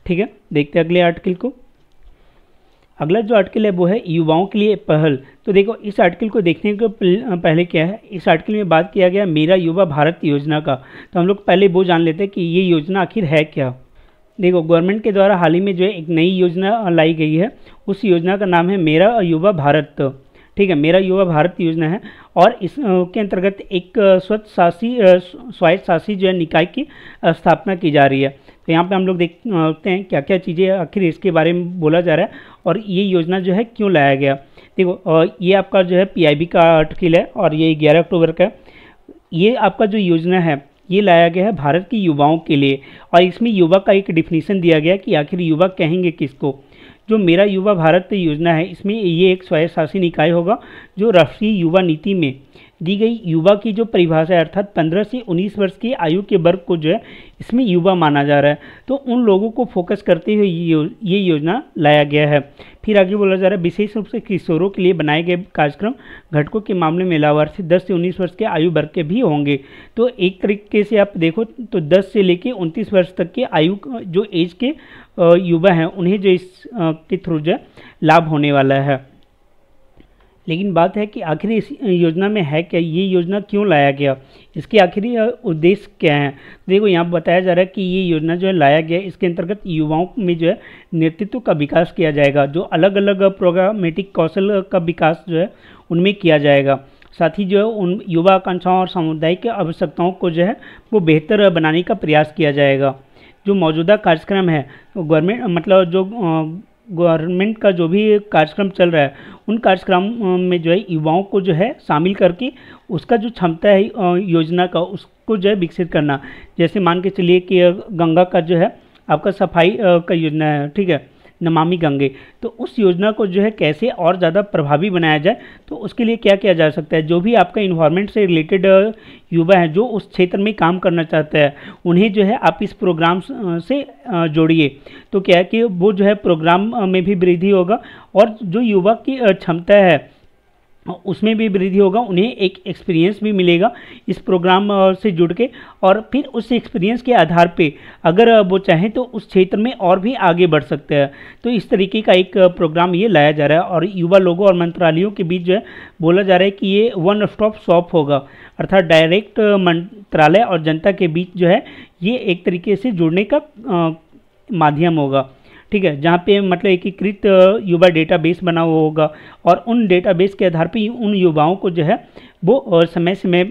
ठीक है। देखते हैं अगले आर्टिकल को। अगला जो आर्टिकल है वो है युवाओं के लिए पहल। तो देखो इस आर्टिकल को देखने के पहले क्या है, इस आर्टिकल में बात किया गया मेरा युवा भारत योजना का। तो हम लोग पहले वो जान लेते हैं कि ये योजना आखिर है क्या। देखो गवर्नमेंट के द्वारा हाल ही में जो है एक नई योजना लाई गई है, उस योजना का नाम है मेरा युवा भारत, ठीक है, मेरा युवा भारत योजना है। और इसके अंतर्गत एक स्वायत्त शासी जो है निकाय की स्थापना की जा रही है। तो यहाँ पे हम लोग देखते हैं क्या क्या चीज़ें आखिर इसके बारे में बोला जा रहा है और ये योजना जो है क्यों लाया गया। देखो ये आपका जो है PIB का आर्टिकल है और ये 11 अक्टूबर का। ये आपका जो योजना है ये लाया गया है भारत के युवाओं के लिए और इसमें युवा का एक डिफिनीशन दिया गया कि आखिर युवा कहेंगे किसको। जो मेरा युवा भारत योजना है इसमें ये एक स्वायत्त शासी निकाय होगा जो राष्ट्रीय युवा नीति में दी गई युवा की जो परिभाषा है अर्थात 15 से 19 वर्ष की आयु के वर्ग को जो है इसमें युवा माना जा रहा है। तो उन लोगों को फोकस करते हुए ये योजना लाया गया है। फिर आगे बोला जा रहा है विशेष रूप से किशोरों के लिए बनाए गए कार्यक्रम घटकों के मामले में लाभार्थी 10 से 19 वर्ष के आयु वर्ग के भी होंगे। तो एक तरीके से आप देखो तो 10 से लेके 29 वर्ष तक के आयु जो एज के युवा हैं उन्हें जो इस के थ्रू जो लाभ होने वाला है। लेकिन बात है कि आखिर इस योजना में है क्या, ये योजना क्यों लाया गया, इसके आखिरी उद्देश्य क्या है। देखो यहाँ बताया जा रहा है कि ये योजना जो है लाया गया इसके अंतर्गत युवाओं में जो है नेतृत्व का विकास किया जाएगा, जो अलग अलग प्रोग्रामेटिक कौशल का विकास जो है उनमें किया जाएगा। साथ ही जो है उन युवा आकांक्षाओं और सामुदायिक आवश्यकताओं को जो है वो बेहतर बनाने का प्रयास किया जाएगा। जो मौजूदा कार्यक्रम है गवर्नमेंट मतलब जो गवर्नमेंट का जो भी कार्यक्रम चल रहा है उन कार्यक्रम में जो है युवाओं को जो है शामिल करके उसका जो क्षमता है योजना का उसको जो है विकसित करना। जैसे मान के चलिए कि गंगा का जो है आपका सफाई का योजना है, ठीक है, नमामि गंगे, तो उस योजना को जो है कैसे और ज़्यादा प्रभावी बनाया जाए, तो उसके लिए क्या किया जा सकता है। जो भी आपका इन्वायरमेंट से रिलेटेड युवा है जो उस क्षेत्र में काम करना चाहता है उन्हें जो है आप इस प्रोग्राम से जोड़िए, तो क्या है कि वो जो है प्रोग्राम में भी वृद्धि होगा और जो युवा की क्षमता है उसमें भी वृद्धि होगा, उन्हें एक एक्सपीरियंस भी मिलेगा इस प्रोग्राम से जुड़ के, और फिर उस एक्सपीरियंस के आधार पे अगर वो चाहें तो उस क्षेत्र में और भी आगे बढ़ सकते हैं। तो इस तरीके का एक प्रोग्राम ये लाया जा रहा है, और युवा लोगों और मंत्रालयों के बीच जो है बोला जा रहा है कि ये वन स्टॉप शॉप होगा, अर्थात डायरेक्ट मंत्रालय और जनता के बीच जो है ये एक तरीके से जुड़ने का माध्यम होगा। ठीक है, जहाँ पे मतलब एकीकृत युवा डेटाबेस बना हुआ होगा, और उन डेटाबेस के आधार पे उन युवाओं को जो है वो समय समय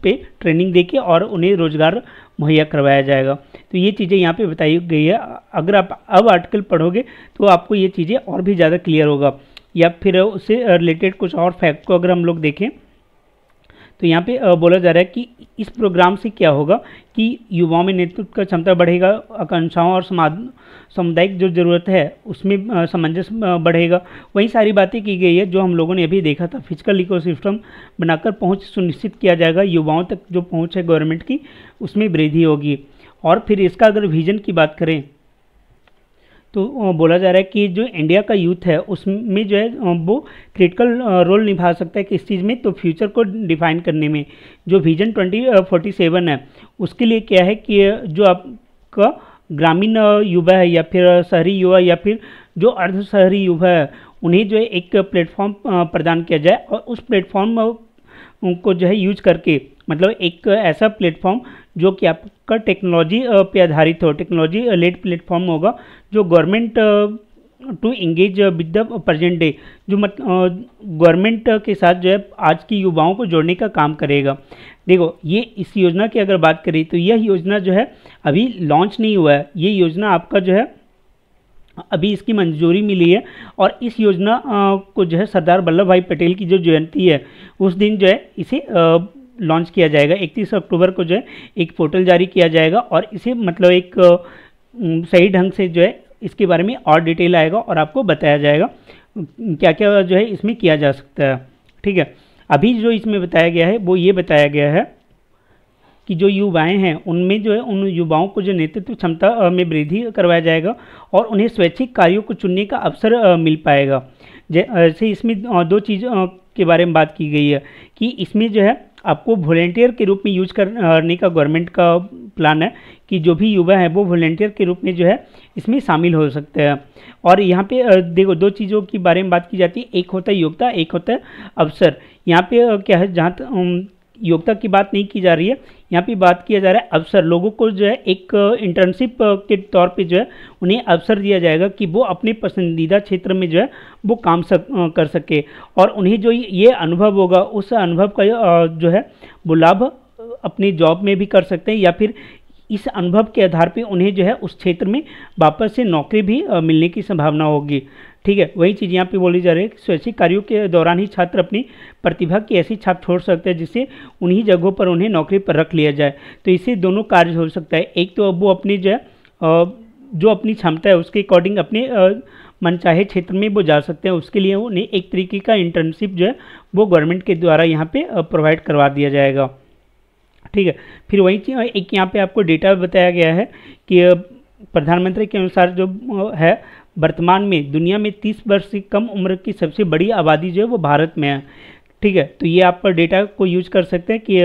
पे ट्रेनिंग देके और उन्हें रोजगार मुहैया करवाया जाएगा। तो ये चीज़ें यहाँ पे बताई गई है। अगर आप अब आर्टिकल पढ़ोगे तो आपको ये चीज़ें और भी ज़्यादा क्लियर होगा, या फिर उससे रिलेटेड कुछ और फैक्ट को अगर हम लोग देखें तो यहाँ पे बोला जा रहा है कि इस प्रोग्राम से क्या होगा कि युवाओं में नेतृत्व का क्षमता बढ़ेगा, आकांक्षाओं और सामुदायिक जो ज़रूरत है उसमें सामंजस्य बढ़ेगा। वही सारी बातें की गई है जो हम लोगों ने अभी देखा था। फिजिकल इकोसिस्टम बनाकर पहुंच सुनिश्चित किया जाएगा, युवाओं तक जो पहुंच है गवर्नमेंट की उसमें वृद्धि होगी। और फिर इसका अगर विजन की बात करें तो बोला जा रहा है कि जो इंडिया का यूथ है उसमें जो है वो क्रिटिकल रोल निभा सकता है किस चीज़ में, तो फ्यूचर को डिफाइन करने में। जो विजन 2047 है उसके लिए क्या है कि जो आपका ग्रामीण युवा है या फिर शहरी युवा या फिर जो अर्ध शहरी युवा है उन्हें जो है एक प्लेटफॉर्म प्रदान किया जाए, और उस प्लेटफॉर्म को जो है यूज करके मतलब एक ऐसा प्लेटफॉर्म जो कि आपका टेक्नोलॉजी पे आधारित हो, टेक्नोलॉजी लेड प्लेटफॉर्म होगा जो government to engage with the present day, जो गवर्नमेंट के साथ जो है आज की युवाओं को जोड़ने का काम करेगा। देखो ये इस योजना की अगर बात करें तो यह योजना जो है अभी लॉन्च नहीं हुआ है, ये योजना आपका जो है अभी इसकी मंजूरी मिली है, और इस योजना को जो है सरदार वल्लभ भाई पटेल की जो जयंती है उस दिन जो है इसे लॉन्च किया जाएगा। 31 अक्टूबर को जो है एक पोर्टल जारी किया जाएगा, और इसे मतलब एक सही ढंग से जो है इसके बारे में और डिटेल आएगा और आपको बताया जाएगा क्या क्या जो है इसमें किया जा सकता है। ठीक है, अभी जो इसमें बताया गया है वो ये बताया गया है कि जो युवाएं हैं उनमें जो है उन युवाओं को जो नेतृत्व क्षमता में वृद्धि करवाया जाएगा और उन्हें स्वैच्छिक कार्यों को चुनने का अवसर मिल पाएगा। जैसे इसमें दो चीज़ों के बारे में बात की गई है कि इसमें जो है आपको वॉलेंटियर के रूप में यूज करने का गवर्नमेंट का प्लान है कि जो भी युवा है वो वॉलेंटियर के रूप में जो है इसमें शामिल हो सकते हैं। और यहाँ पे देखो दो चीज़ों के बारे में बात की जाती है, एक होता है योग्यता, एक होता है अवसर। यहाँ पे क्या है, जहाँ योग्यता की बात नहीं की जा रही है, यहाँ पे बात किया जा रहा है अवसर। लोगों को जो है एक इंटर्नशिप के तौर पे जो है उन्हें अवसर दिया जाएगा कि वो अपने पसंदीदा क्षेत्र में जो है वो काम कर सके, और उन्हें जो ये अनुभव होगा उस अनुभव का जो है वो लाभ अपनी जॉब में भी कर सकते हैं, या फिर इस अनुभव के आधार पे उन्हें जो है उस क्षेत्र में वापस से नौकरी भी मिलने की संभावना होगी। ठीक है, वही चीज़ यहाँ पे बोली जा रही है कि स्वैच्छिक कार्यों के दौरान ही छात्र अपनी प्रतिभा की ऐसी छाप छोड़ सकते हैं जिससे उन्हीं जगहों पर उन्हें नौकरी पर रख लिया जाए। तो इससे दोनों कार्य हो सकता है, एक तो अब वो अपनी जो है जो अपनी क्षमता है उसके अकॉर्डिंग अपने मनचाहे क्षेत्र में वो जा सकते हैं, उसके लिए उन्हें एक तरीके का इंटर्नशिप जो है वो गवर्नमेंट के द्वारा यहाँ पे प्रोवाइड करवा दिया जाएगा। ठीक है, फिर वही चीज़ एक यहाँ पे आपको डेटा बताया गया है कि प्रधानमंत्री के अनुसार जो है वर्तमान में दुनिया में 30 वर्ष से कम उम्र की सबसे बड़ी आबादी जो है वो भारत में है। ठीक है, तो ये आप डेटा को यूज कर सकते हैं कि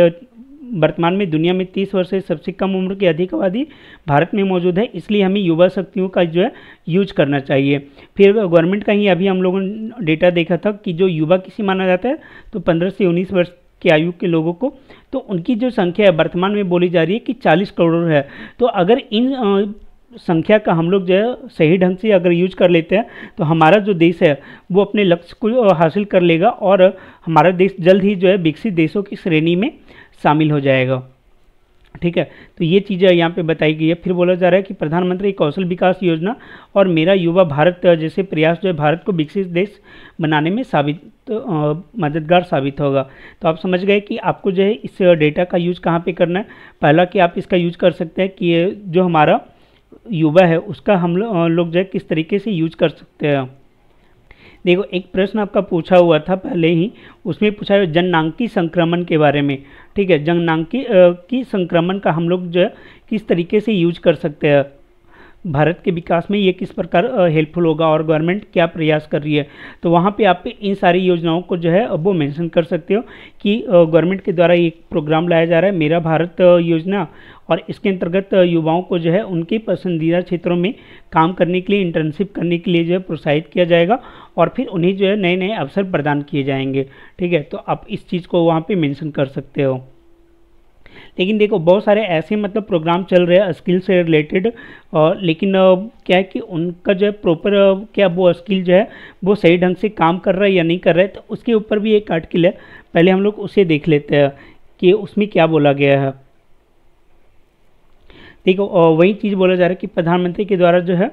वर्तमान में दुनिया में 30 वर्ष से सबसे कम उम्र की अधिक आबादी भारत में मौजूद है, इसलिए हमें युवा शक्तियों का जो है यूज करना चाहिए। फिर गवर्नमेंट का ही अभी हम लोगों ने डेटा देखा था कि जो युवा किसी माना जाता है तो 15 से 19 वर्ष की आयु के लोगों को, तो उनकी जो संख्या है वर्तमान में बोली जा रही है कि 40 करोड़ है। तो अगर इन संख्या का हम लोग जो है सही ढंग से अगर यूज कर लेते हैं तो हमारा जो देश है वो अपने लक्ष्य को हासिल कर लेगा, और हमारा देश जल्द ही जो है विकसित देशों की श्रेणी में शामिल हो जाएगा। ठीक है, तो ये चीज़ें यहाँ पे बताई गई है। फिर बोला जा रहा है कि प्रधानमंत्री कौशल विकास योजना और मेरा युवा भारत जैसे प्रयास जो है भारत को विकसित देश बनाने में मददगार साबित होगा। तो आप समझ गए कि आपको जो है इस डेटा का यूज कहाँ पे करना है। पहला कि आप इसका यूज कर सकते हैं कि जो हमारा युवा है उसका हम लोग जो है किस तरीके से यूज कर सकते हैं। देखो एक प्रश्न आपका पूछा हुआ था पहले ही, उसमें पूछा है जननांगी संक्रमण के बारे में। ठीक है, जननांगी की संक्रमण का हम लोग जो है किस तरीके से यूज कर सकते हैं। भारत के विकास में ये किस प्रकार हेल्पफुल होगा और गवर्नमेंट क्या प्रयास कर रही है। तो वहाँ पे आप इन सारी योजनाओं को जो है वो मेंशन कर सकते हो कि गवर्नमेंट के द्वारा एक प्रोग्राम लाया जा रहा है मेरा भारत योजना, और इसके अंतर्गत युवाओं को जो है उनके पसंदीदा क्षेत्रों में काम करने के लिए, इंटर्नशिप करने के लिए जो है प्रोत्साहित किया जाएगा और फिर उन्हें जो है नए नए अवसर प्रदान किए जाएंगे। ठीक है, तो आप इस चीज़ को वहाँ पे मेंशन कर सकते हो। लेकिन देखो बहुत सारे ऐसे मतलब प्रोग्राम चल रहे हैं स्किल से रिलेटेड, लेकिन क्या है कि उनका जो है प्रॉपर क्या वो स्किल जो है वो सही ढंग से काम कर रहा है या नहीं कर रहा है, तो उसके ऊपर भी एक आर्टिकल है। पहले हम लोग उसे देख लेते हैं कि उसमें क्या बोला गया है। देखो वही चीज़ बोला जा रहा है कि प्रधानमंत्री के द्वारा जो है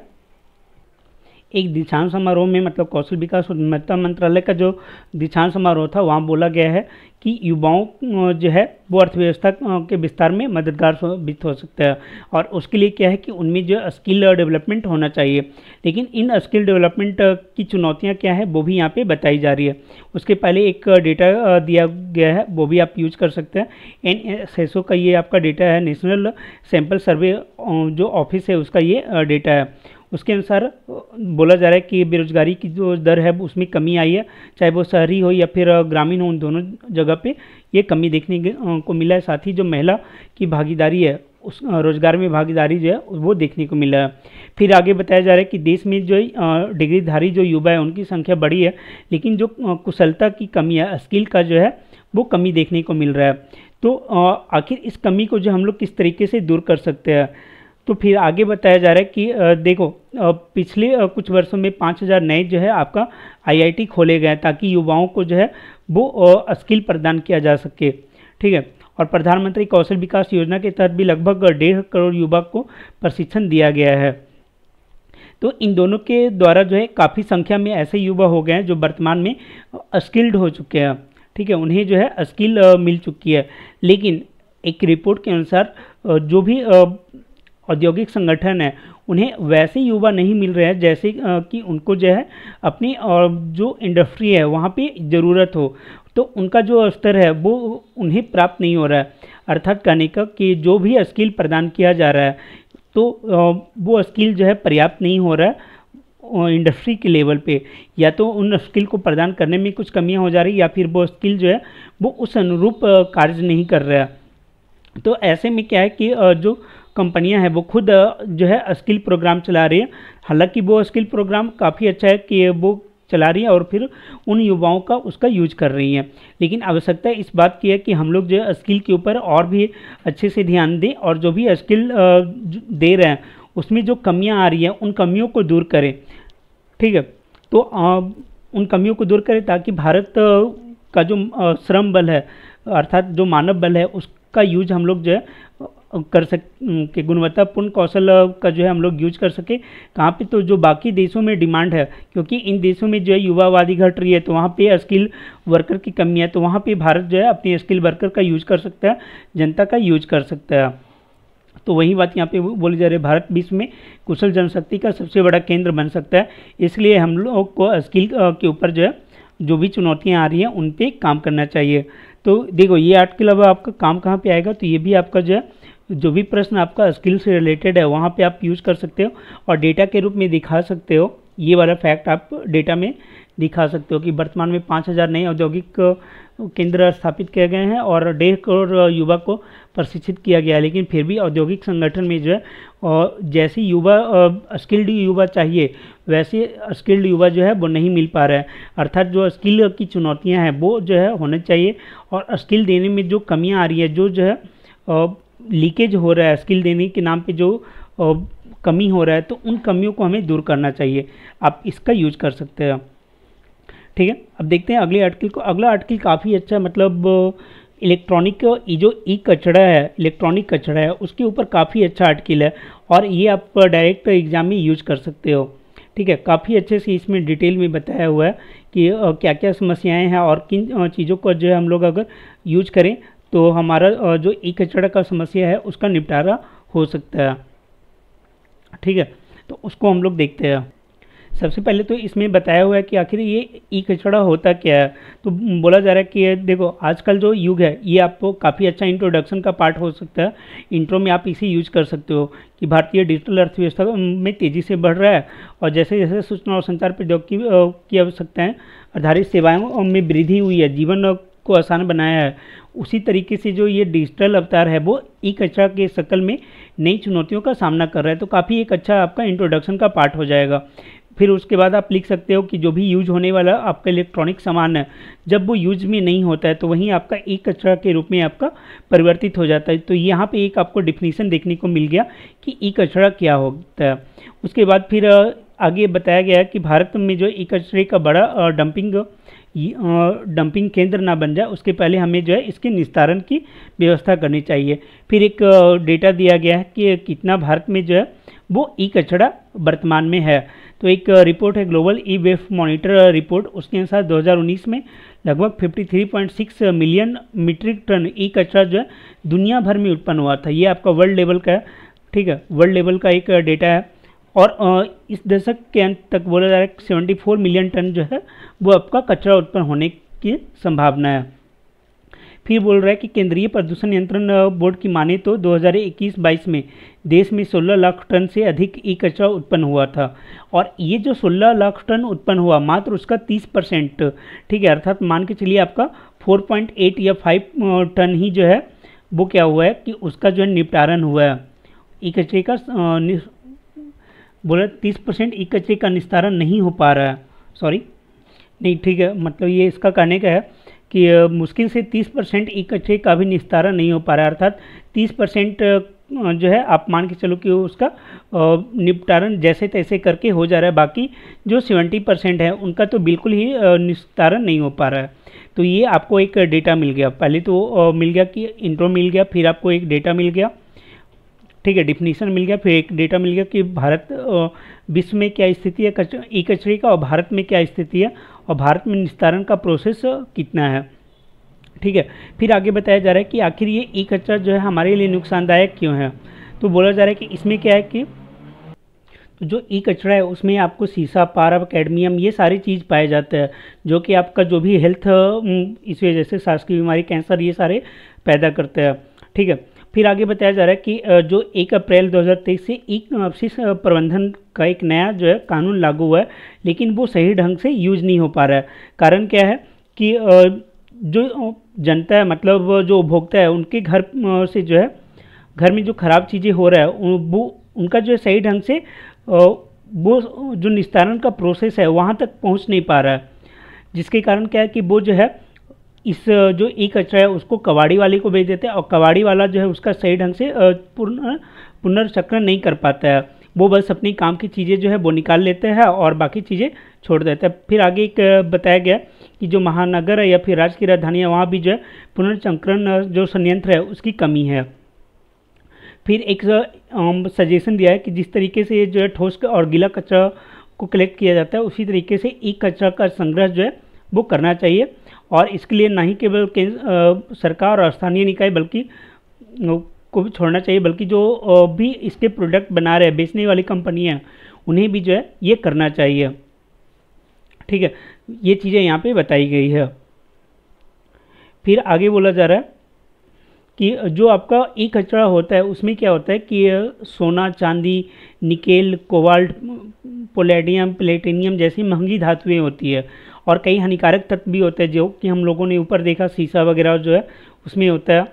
एक दीक्षांत समारोह में, मतलब कौशल विकास और उद्यमिता मंत्रालय का जो दीक्षांत समारोह था, वहाँ बोला गया है कि युवाओं जो है वो अर्थव्यवस्था के विस्तार में मददगार साबित हो सकता है, और उसके लिए क्या है कि उनमें जो स्किल डेवलपमेंट होना चाहिए। लेकिन इन स्किल डेवलपमेंट की चुनौतियाँ क्या है वो भी यहाँ पे बताई जा रही है। उसके पहले एक डेटा दिया गया है, वो भी आप यूज कर सकते हैं। NSSO का ये आपका डेटा है, नेशनल सैंपल सर्वे जो ऑफिस है उसका ये डेटा है। उसके अनुसार बोला जा रहा है कि बेरोजगारी की जो दर है उसमें कमी आई है, चाहे वो शहरी हो या फिर ग्रामीण हो, उन दोनों जगह पे ये कमी देखने को मिला है। साथ ही जो महिला की भागीदारी है उस रोजगार में भागीदारी जो है वो देखने को मिला है। फिर आगे बताया जा रहा है कि देश में जो डिग्रीधारी जो युवा है उनकी संख्या बढ़ी है, लेकिन जो कुशलता की कमी है, स्किल का जो है वो कमी देखने को मिल रहा है। तो आखिर इस कमी को जो हम लोग किस तरीके से दूर कर सकते हैं, तो फिर आगे बताया जा रहा है कि देखो पिछले कुछ वर्षों में 5000 नए जो है आपका IIT खोले गए ताकि युवाओं को जो है वो स्किल प्रदान किया जा सके। ठीक है, और प्रधानमंत्री कौशल विकास योजना के तहत भी लगभग 1.5 करोड़ युवा को प्रशिक्षण दिया गया है। तो इन दोनों के द्वारा जो है काफ़ी संख्या में ऐसे युवा हो गए हैं जो वर्तमान में स्किल्ड हो चुके हैं। ठीक है, उन्हें जो है स्किल मिल चुकी है। लेकिन एक रिपोर्ट के अनुसार जो भी औद्योगिक संगठन है उन्हें वैसे युवा नहीं मिल रहे हैं जैसे कि उनको जो है अपनी जो इंडस्ट्री है वहाँ पे ज़रूरत हो, तो उनका जो स्तर है वो उन्हें प्राप्त नहीं हो रहा है। अर्थात कहने का कि जो भी स्किल प्रदान किया जा रहा है तो वो स्किल जो है पर्याप्त नहीं हो रहा है इंडस्ट्री के लेवल पे, या तो उन स्किल को प्रदान करने में कुछ कमियां हो जा रही या फिर वो स्किल जो है वो उस अनुरूप कार्य नहीं कर रहा है। तो ऐसे में क्या है कि जो कंपनियां हैं वो खुद जो है स्किल प्रोग्राम चला रही है। हालांकि वो स्किल प्रोग्राम काफ़ी अच्छा है कि वो चला रही है और फिर उन युवाओं का उसका यूज कर रही हैं, लेकिन आवश्यकता इस बात की है कि हम लोग जो है स्किल के ऊपर और भी अच्छे से ध्यान दें और जो भी स्किल दे रहे हैं उसमें जो कमियां आ रही हैं उन कमियों को दूर करें। ठीक है, तो उन कमियों को दूर करें ताकि भारत का जो श्रम बल है अर्थात जो मानव बल है उसका यूज हम लोग जो है कर सके, गुणवत्तापूर्ण कौशल का जो है हम लोग यूज कर सके। कहाँ पे, तो जो बाकी देशों में डिमांड है, क्योंकि इन देशों में जो है युवावादी घट रही है तो वहाँ पे स्किल वर्कर की कमी है, तो वहाँ पे भारत जो है अपनी स्किल वर्कर का यूज कर सकता है, जनता का यूज कर सकता है। तो वही बात यहाँ पे बोली जा रही है, भारत विश्व में कुशल जनशक्ति का सबसे बड़ा केंद्र बन सकता है। इसलिए हम लोग को स्किल के ऊपर जो है जो भी चुनौतियाँ आ रही हैं उन पर काम करना चाहिए। तो देखो ये आर्टिकल अब आपका काम कहाँ पे आएगा, तो ये भी आपका जो है जो भी प्रश्न आपका स्किल से रिलेटेड है वहाँ पे आप यूज़ कर सकते हो और डेटा के रूप में दिखा सकते हो। ये वाला फैक्ट आप डेटा में दिखा सकते हो कि वर्तमान में 5000 नए औद्योगिक केंद्र स्थापित किए गए हैं और 1.5 करोड़ युवा को प्रशिक्षित किया गया है, लेकिन फिर भी औद्योगिक संगठन में जो है जैसे युवा स्किल्ड युवा चाहिए वैसे स्किल्ड युवा जो है वो नहीं मिल पा रहा है। अर्थात जो स्किल की चुनौतियाँ हैं वो जो है होने चाहिए, और स्किल देने में जो कमियाँ आ रही है, जो है लीकेज हो रहा है स्किल देने के नाम पे जो कमी हो रहा है, तो उन कमियों को हमें दूर करना चाहिए। आप इसका यूज कर सकते हैं। ठीक है, अब देखते हैं अगले आर्टिकल को। अगला आर्टिकल काफ़ी अच्छा, मतलब इलेक्ट्रॉनिक जो कचरा है, इलेक्ट्रॉनिक कचरा है उसके ऊपर काफ़ी अच्छा आर्टिकल है और ये आप डायरेक्ट एग्जाम में यूज कर सकते हो। ठीक है, काफ़ी अच्छे से इसमें डिटेल में बताया हुआ है कि क्या क्या समस्याएँ हैं और किन चीज़ों को जो है हम लोग अगर यूज करें तो हमारा जो कचरा का समस्या है उसका निपटारा हो सकता है। ठीक है, तो उसको हम लोग देखते हैं। सबसे पहले तो इसमें बताया हुआ है कि आखिर ये ई कचरा होता क्या है। तो बोला जा रहा है कि देखो आजकल जो युग है ये आपको काफ़ी अच्छा इंट्रोडक्शन का पार्ट हो सकता है। इंट्रो में आप इसे यूज कर सकते हो कि भारतीय डिजिटल अर्थव्यवस्था में तेज़ी से बढ़ रहा है और जैसे जैसे सूचना और संचार प्रौद्योगिकी की आवश्यकताएँ आधारित सेवाओं में वृद्धि हुई है, जीवन को आसान बनाया है, उसी तरीके से जो ये डिजिटल अवतार है वो ई कचरा के शक्ल में नई चुनौतियों का सामना कर रहा है। तो काफ़ी एक अच्छा आपका इंट्रोडक्शन का पार्ट हो जाएगा। फिर उसके बाद आप लिख सकते हो कि जो भी यूज होने वाला आपका इलेक्ट्रॉनिक सामान है जब वो यूज में नहीं होता है तो वहीं आपका ई कचरा के रूप में आपका परिवर्तित हो जाता है। तो यहाँ पे एक आपको डिफिनीशन देखने को मिल गया कि ई कचरा क्या होता है। उसके बाद फिर आगे बताया गया कि भारत में जो ई कचरे का बड़ा डंपिंग केंद्र ना बन जाए उसके पहले हमें जो है इसके निस्तारण की व्यवस्था करनी चाहिए। फिर एक डेटा दिया गया है कि कितना भारत में जो है वो ई कचरा वर्तमान में है। तो एक रिपोर्ट है global e waste monitor report, उसके अनुसार 2019 में लगभग 53.6 मिलियन मीट्रिक टन ई कचरा जो है दुनिया भर में उत्पन्न हुआ था। ये आपका वर्ल्ड लेवल का है, ठीक है, वर्ल्ड लेवल का एक डेटा है। और इस दशक के अंत तक बोला जा रहा है 74 मिलियन टन जो है वो आपका कचरा उत्पन्न होने की संभावना है। फिर बोल रहा है कि केंद्रीय प्रदूषण नियंत्रण बोर्ड की माने तो 2021-22 में देश में 16 लाख टन से अधिक ई कचरा उत्पन्न हुआ था और ये जो 16 लाख टन उत्पन्न हुआ मात्र उसका 30%, ठीक है, अर्थात मान के चलिए आपका 4.8 या 5 टन ही जो है वो क्या हुआ है कि उसका जो है निपटारण हुआ है। ई कचरे का बोला 30% ई कचरे का निस्तारण नहीं हो पा रहा है, सॉरी नहीं, ठीक है, मतलब ये इसका कहने का है कि मुश्किल से 30% ई कचरे का भी निस्तारण नहीं हो पा रहा है, अर्थात 30% जो है आप मान के चलो कि उसका निपटारण जैसे तैसे करके हो जा रहा है, बाकी जो 70% है उनका तो बिल्कुल ही निस्तारण नहीं हो पा रहा है। तो ये आपको एक डेटा मिल गया, पहले तो मिल गया कि इंट्रो मिल गया, फिर आपको एक डेटा मिल गया, ठीक है, डिफिनीशन मिल गया, फिर एक डेटा मिल गया कि भारत विश्व में क्या स्थिति है ई कचरे का और भारत में क्या स्थिति है और भारत में निस्तारण का प्रोसेस कितना है, ठीक है। फिर आगे बताया जा रहा है कि आखिर ये ई कचरा जो है हमारे लिए नुकसानदायक क्यों है। तो बोला जा रहा है कि इसमें क्या है कि तो जो ई कचरा है उसमें आपको सीसा, पारा, कैडमियम ये सारी चीज़ पाए जाते हैं जो कि आपका जो भी हेल्थ इस वजह से सांस की बीमारी, कैंसर ये सारे पैदा करते हैं, ठीक है। फिर आगे बताया जा रहा है कि जो 1 अप्रैल 2023 से ई अपशिष्ट प्रबंधन का एक नया जो है कानून लागू हुआ है लेकिन वो सही ढंग से यूज नहीं हो पा रहा है। कारण क्या है कि जो जनता है, मतलब जो उपभोक्ता है, उनके घर से जो है घर में जो ख़राब चीज़ें हो रहा है वो उनका जो है सही ढंग से वो जो निस्तारण का प्रोसेस है वहाँ तक पहुँच नहीं पा रहा है, जिसके कारण क्या है कि वो जो है इस जो ई कचरा है उसको कबाड़ी वाले को बेच देते हैं और कबाड़ी वाला जो है उसका सही ढंग से पुनर्चक्रण नहीं कर पाता है। वो बस अपनी काम की चीज़ें जो है वो निकाल लेते हैं और बाकी चीज़ें छोड़ देते हैं। फिर आगे एक बताया गया कि जो महानगर है या फिर राज्य की राजधानी है वहाँ भी जो है पुनर्चक्रण जो संयंत्र है उसकी कमी है। फिर एक सजेशन दिया है कि जिस तरीके से जो है ठोस और गीला कचरा को कलेक्ट किया जाता है उसी तरीके से ई कचरा का संग्रह जो है वो करना चाहिए और इसके लिए ना ही केवल सरकार और स्थानीय निकाय बल्कि को भी छोड़ना चाहिए, बल्कि जो भी इसके प्रोडक्ट बना रहे हैं, बेचने वाली कंपनियां हैं, उन्हें भी जो है ये करना चाहिए, ठीक है। ये चीज़ें यहाँ पे बताई गई है। फिर आगे बोला जा रहा है कि जो आपका ई कचरा होता है उसमें क्या होता है कि सोना, चांदी, निकेल, कोबाल्ट, पैलेडियम, प्लेटिनियम जैसी महंगी धातुएं होती है और कई हानिकारक तत्व भी होते हैं जो कि हम लोगों ने ऊपर देखा, शीशा वगैरह जो है उसमें होता है,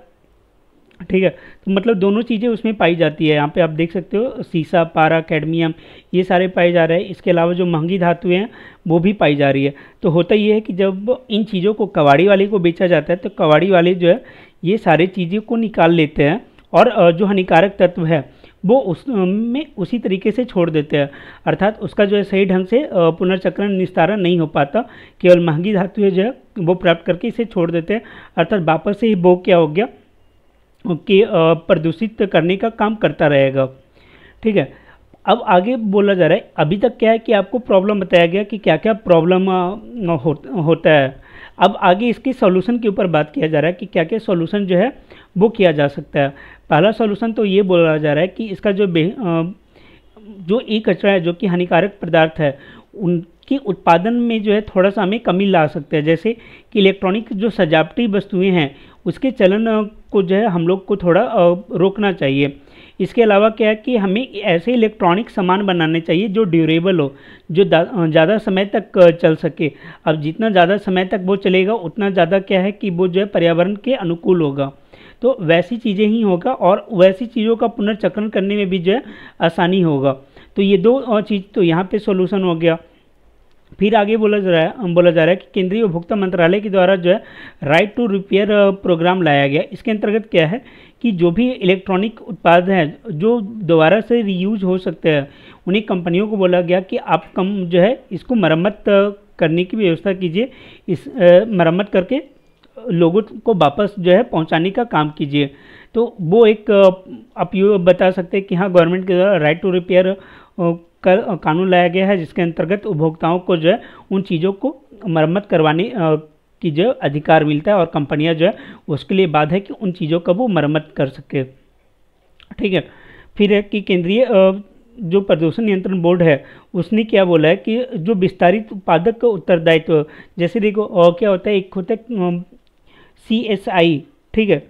ठीक है। तो मतलब दोनों चीज़ें उसमें पाई जाती है। यहाँ पे आप देख सकते हो शीशा, पारा, कैडमियम ये सारे पाए जा रहे हैं। इसके अलावा जो महंगी धातुएं हैं वो भी पाई जा रही है। तो होता ये है कि जब इन चीज़ों को कबाड़ी वाले को बेचा जाता है तो कबाड़ी वाले जो है ये सारी चीज़ों को निकाल लेते हैं और जो हानिकारक तत्व है वो उसमें उसी तरीके से छोड़ देते हैं, अर्थात उसका जो है सही ढंग से पुनर्चक्रण निस्तारण नहीं हो पाता। केवल महंगी धातुएं जो है वो प्राप्त करके इसे छोड़ देते हैं, अर्थात वापस से ही वो क्या हो गया कि प्रदूषित करने का काम करता रहेगा, ठीक है। अब आगे बोला जा रहा है, अभी तक क्या है कि आपको प्रॉब्लम बताया गया कि क्या क्या प्रॉब्लम होता है। अब आगे इसके सॉल्यूशन के ऊपर बात किया जा रहा है कि क्या क्या सॉल्यूशन जो है वो किया जा सकता है। पहला सॉल्यूशन तो ये बोला जा रहा है कि इसका जो ई कचरा है जो कि हानिकारक पदार्थ है उनकी उत्पादन में जो है थोड़ा सा हमें कमी ला सकते हैं। जैसे कि इलेक्ट्रॉनिक जो सजावटी वस्तुएं हैं उसके चलन को जो है हम लोग को थोड़ा रोकना चाहिए। इसके अलावा क्या है कि हमें ऐसे इलेक्ट्रॉनिक सामान बनाने चाहिए जो ड्यूरेबल हो, जो ज़्यादा समय तक चल सके। अब जितना ज़्यादा समय तक वो चलेगा उतना ज़्यादा क्या है कि वो जो है पर्यावरण के अनुकूल होगा, तो वैसी चीज़ें ही होगा और वैसी चीज़ों का पुनर्चक्रण करने में भी जो है आसानी होगा। तो ये दो चीज़ तो यहाँ पे सॉल्यूशन हो गया। फिर आगे बोला जा रहा है कि केंद्रीय उपभोक्ता मंत्रालय के द्वारा जो है राइट टू रिपेयर प्रोग्राम लाया गया। इसके अंतर्गत क्या है कि जो भी इलेक्ट्रॉनिक उत्पाद हैं जो दोबारा से रीयूज हो सकते हैं, उन्हीं कंपनियों को बोला गया कि आप कम जो है इसको मरम्मत करने की व्यवस्था कीजिए, इस मरम्मत करके लोगों को वापस जो है पहुंचाने का काम कीजिए। तो वो एक आप ये बता सकते हैं कि हाँ, गवर्नमेंट के द्वारा राइट टू रिपेयर कानून लाया गया है, जिसके अंतर्गत उपभोक्ताओं को जो है उन चीज़ों को मरम्मत करवाने की जो अधिकार मिलता है और कंपनियां जो है उसके लिए बाध्य है कि उन चीज़ों का वो मरम्मत कर सके। ठीक है। फिर है कि केंद्रीय जो प्रदूषण नियंत्रण बोर्ड है उसने क्या बोला है कि जो विस्तारित उत्पादक उत्तरदायित्व, जैसे देखो क्या होता है, एक होता है CSI, ठीक है,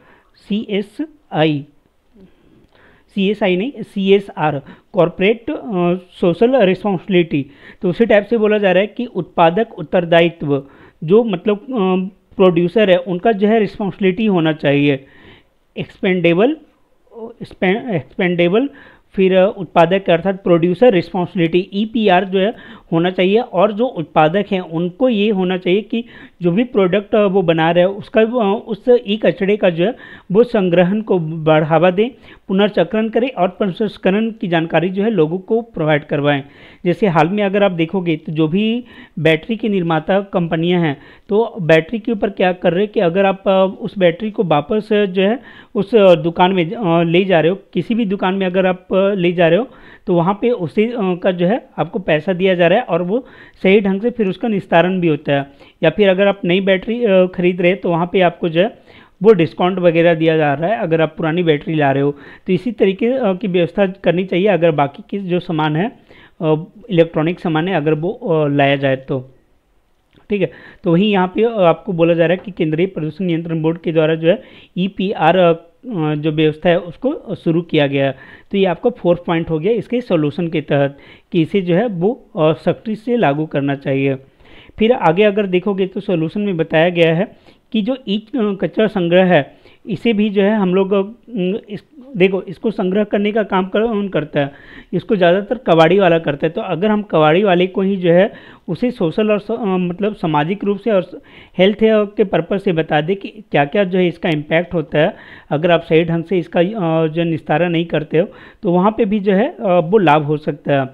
CSI नहीं, CSR, कॉरपोरेट सोशल रिस्पॉन्सिबिलिटी। तो उसी टाइप से बोला जा रहा है कि उत्पादक उत्तरदायित्व, जो मतलब प्रोड्यूसर है उनका जो है रिस्पॉन्सिबिलिटी होना चाहिए। एक्सपेंडेबल, फिर उत्पादक अर्थात प्रोड्यूसर रिस्पॉन्सिबिलिटी EPR जो है होना चाहिए। और जो उत्पादक हैं उनको ये होना चाहिए कि जो भी प्रोडक्ट वो बना रहे हैं उसका उस ई कचरे का जो है वो संग्रहण को बढ़ावा दें, पुनर्चक्रण करें और प्रसंस्करण की जानकारी जो है लोगों को प्रोवाइड करवाएं। जैसे हाल में अगर आप देखोगे तो जो भी बैटरी की निर्माता कंपनियां हैं तो बैटरी के ऊपर क्या कर रहे हैं कि अगर आप उस बैटरी को वापस जो है उस दुकान में ले जा रहे हो, किसी भी दुकान में अगर आप ले जा रहे हो तो वहाँ पे उसी का जो है आपको पैसा दिया जा रहा है और वो सही ढंग से फिर उसका निस्तारण भी होता है। या फिर अगर आप नई बैटरी खरीद रहे हैं तो वहाँ पे आपको जो है वो डिस्काउंट वगैरह दिया जा रहा है अगर आप पुरानी बैटरी ला रहे हो। तो इसी तरीके की व्यवस्था करनी चाहिए अगर बाकी के जो सामान है, इलेक्ट्रॉनिक सामान है, अगर वो लाया जाए तो। ठीक है। तो वहीं यहाँ पे आपको बोला जा रहा है कि केंद्रीय प्रदूषण नियंत्रण बोर्ड के द्वारा जो है EPR जो व्यवस्था है उसको शुरू किया गया। तो ये आपका 4th पॉइंट हो गया इसके सॉल्यूशन के तहत कि इसे जो है वो सख्ती से लागू करना चाहिए। फिर आगे अगर देखोगे तो सॉल्यूशन में बताया गया है कि जो कचरा संग्रह है इसे भी जो है हम लोग देखो इसको संग्रह करने का काम कौन करता है, इसको ज़्यादातर कबाड़ी वाला करता है। तो अगर हम कबाड़ी वाले को ही जो है उसे सोशल और मतलब सामाजिक रूप से और हेल्थ के पर्पज़ से बता दें कि क्या क्या जो है इसका इम्पैक्ट होता है, अगर आप सही ढंग से इसका जो निस्तारण नहीं करते हो तो वहाँ पे भी जो है वो लाभ हो सकता है।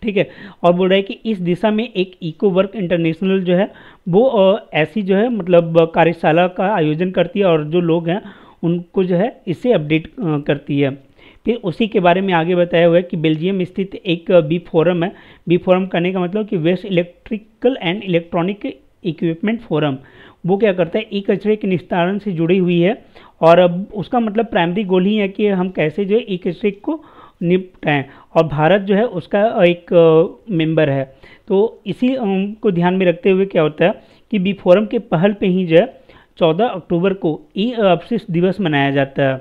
ठीक है। और बोल रहा है कि इस दिशा में एक इको वर्क इंटरनेशनल जो है वो ऐसी जो है मतलब कार्यशाला का आयोजन करती है और जो लोग हैं उनको जो है इससे अपडेट करती है। फिर उसी के बारे में आगे बताया हुआ है कि बेल्जियम स्थित एक बी फोरम है। बी फोरम करने का मतलब कि waste electrical and electronic equipment forum, वो क्या करता है ई कचरे के निस्तारण से जुड़ी हुई है और अब उसका मतलब प्राइमरी गोल ही है कि हम कैसे जो है ई कचरे को निपटाएं और भारत जो है उसका एक मेंबर है। तो इसी को ध्यान में रखते हुए क्या होता है कि बी फोरम के पहल पे ही जो है 14 अक्टूबर को ई अपशिष्ट दिवस मनाया जाता है।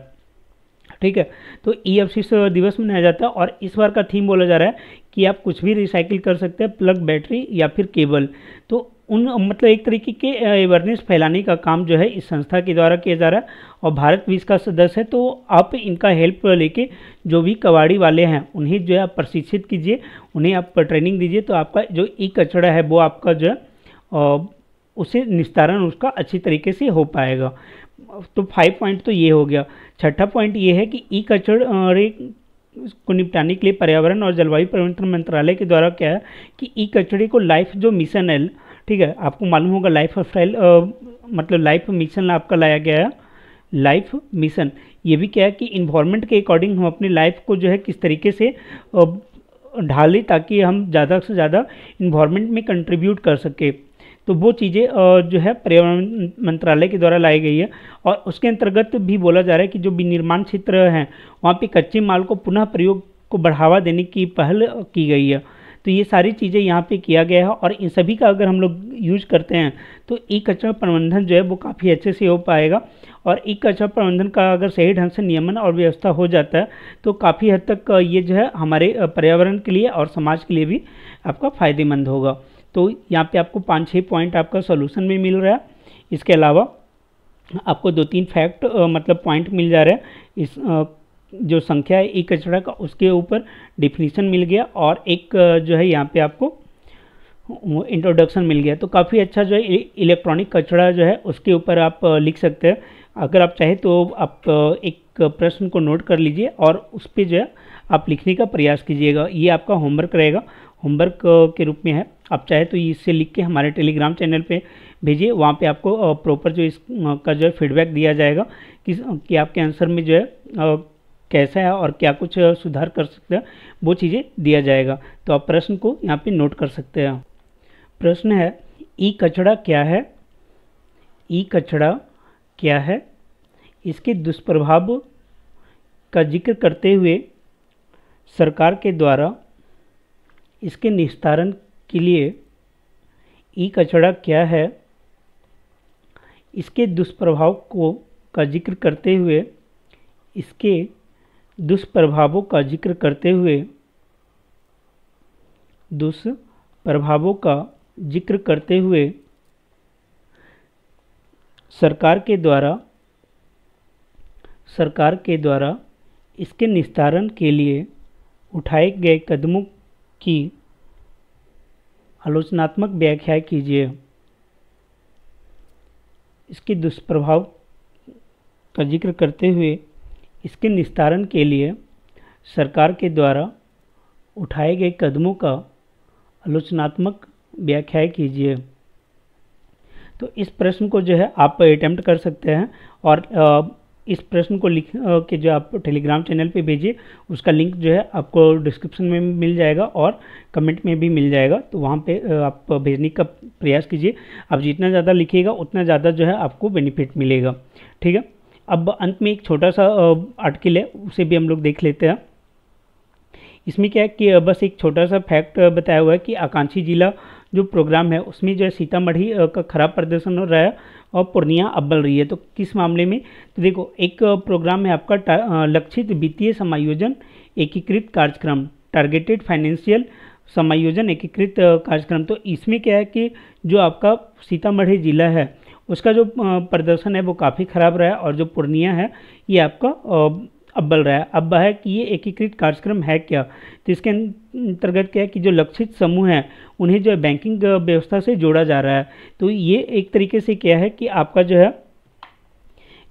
ठीक है। तो ई अपशिष्ट दिवस मनाया जाता है और इस बार का थीम बोला जा रहा है कि आप कुछ भी रिसाइकिल कर सकते हैं, प्लग, बैटरी या फिर केबल। तो उन मतलब एक तरीके के अवेयरनेस फैलाने का काम जो है इस संस्था के द्वारा किया जा रहा है और भारत भी इसका सदस्य है। तो आप इनका हेल्प लेके जो भी कबाड़ी वाले हैं उन्हें जो है आप प्रशिक्षित कीजिए, उन्हें आप ट्रेनिंग दीजिए, तो आपका जो ई कचरा है वो आपका जो है उसे निस्तारण उसका अच्छी तरीके से हो पाएगा। तो 5 पॉइंट तो ये हो गया। 6ठा पॉइंट ये है कि ई कचरे को निपटाने के लिए पर्यावरण और जलवायु परिवर्तन मंत्रालय के द्वारा क्या है कि ई कचरे को लाइफ जो मिशन है, ठीक है, आपको मालूम होगा लाइफ स्टाइल मतलब लाइफ मिशन आपका लाया गया है। लाइफ मिशन ये भी क्या है कि इन्वायरमेंट के अकॉर्डिंग हम अपनी लाइफ को जो है किस तरीके से ढालें ताकि हम ज़्यादा से ज़्यादा इन्वायरमेंट में कंट्रीब्यूट कर सके। तो वो चीज़ें जो है पर्यावरण मंत्रालय के द्वारा लाई गई है और उसके अंतर्गत भी बोला जा रहा है कि जो विनिर्माण क्षेत्र हैं वहाँ पे कच्चे माल को पुनः प्रयोग को बढ़ावा देने की पहल की गई है। तो ये सारी चीज़ें यहाँ पे किया गया है और इन सभी का अगर हम लोग यूज करते हैं तो ई कचरा प्रबंधन जो है वो काफ़ी अच्छे से हो पाएगा। और ई कचरा प्रबंधन का अगर सही ढंग से नियमन और व्यवस्था हो जाता है तो काफ़ी हद तक ये जो है हमारे पर्यावरण के लिए और समाज के लिए भी आपका फ़ायदेमंद होगा। तो यहाँ पे आपको 5-6 पॉइंट आपका सोल्यूशन में मिल रहा है। इसके अलावा आपको 2-3 फैक्ट मतलब पॉइंट मिल जा रहा है। इस जो संख्या है ई कचरा का उसके ऊपर डिफिनीशन मिल गया और एक जो है यहाँ पे आपको इंट्रोडक्शन मिल गया। तो काफ़ी अच्छा जो है इलेक्ट्रॉनिक कचरा जो है उसके ऊपर आप लिख सकते हैं। अगर आप चाहे तो आप एक प्रश्न को नोट कर लीजिए और उस पर जो है आप लिखने का प्रयास कीजिएगा। ये आपका होमवर्क रहेगा, होमवर्क के रूप में है। आप चाहे तो इससे लिख के हमारे टेलीग्राम चैनल पे भेजिए, वहाँ पे आपको प्रॉपर जो इसका जो है फीडबैक दिया जाएगा कि आपके आंसर में जो है कैसा है और क्या कुछ सुधार कर सकते हैं, वो चीज़ें दिया जाएगा। तो आप प्रश्न को यहाँ पे नोट कर सकते हैं। प्रश्न है ई कचरा क्या है? ई कचरा क्या है? इसके दुष्प्रभाव का जिक्र करते हुए सरकार के द्वारा इसके निस्तारण के लिए ई कचरा क्या है? इसके दुष्प्रभाव का जिक्र करते हुए इसके दुष्प्रभावों का जिक्र करते हुए दुष्प्रभावों का जिक्र करते हुए सरकार के द्वारा इसके निस्तारण के लिए उठाए गए कदमों की आलोचनात्मक व्याख्या कीजिए। इसके दुष्प्रभाव का जिक्र करते हुए इसके निस्तारण के लिए सरकार के द्वारा उठाए गए कदमों का आलोचनात्मक व्याख्या कीजिए। तो इस प्रश्न को जो है आप अटेम्प्ट कर सकते हैं और इस प्रश्न को लिख के जो आप टेलीग्राम चैनल पे भेजिए, उसका लिंक जो है आपको डिस्क्रिप्शन में मिल जाएगा और कमेंट में भी मिल जाएगा। तो वहाँ पे आप भेजने का प्रयास कीजिए। आप जितना ज़्यादा लिखिएगा उतना ज़्यादा जो है आपको बेनिफिट मिलेगा। ठीक है, अब अंत में एक छोटा सा आर्टिकल है, उसे भी हम लोग देख लेते हैं। इसमें क्या है कि बस एक छोटा सा फैक्ट बताया हुआ है कि आकांक्षी जिला जो प्रोग्राम है उसमें जो है सीतामढ़ी का खराब प्रदर्शन हो रहा है और पूर्णिया अव्वल रही है। तो किस मामले में? तो देखो, एक प्रोग्राम है आपका लक्षित वित्तीय समायोजन एकीकृत कार्यक्रम, टारगेटेड फाइनेंशियल समायोजन एकीकृत कार्यक्रम। तो इसमें क्या है कि जो आपका सीतामढ़ी जिला है उसका जो प्रदर्शन है वो काफ़ी ख़राब रहा है और जो पूर्णिया है ये आपका अव्वल रहा है। अब है कि ये एकीकृत कार्यक्रम है क्या? तो इसके अंतर्गत क्या है कि जो लक्षित समूह हैं उन्हें जो है बैंकिंग व्यवस्था से जोड़ा जा रहा है। तो ये एक तरीके से क्या है कि आपका जो है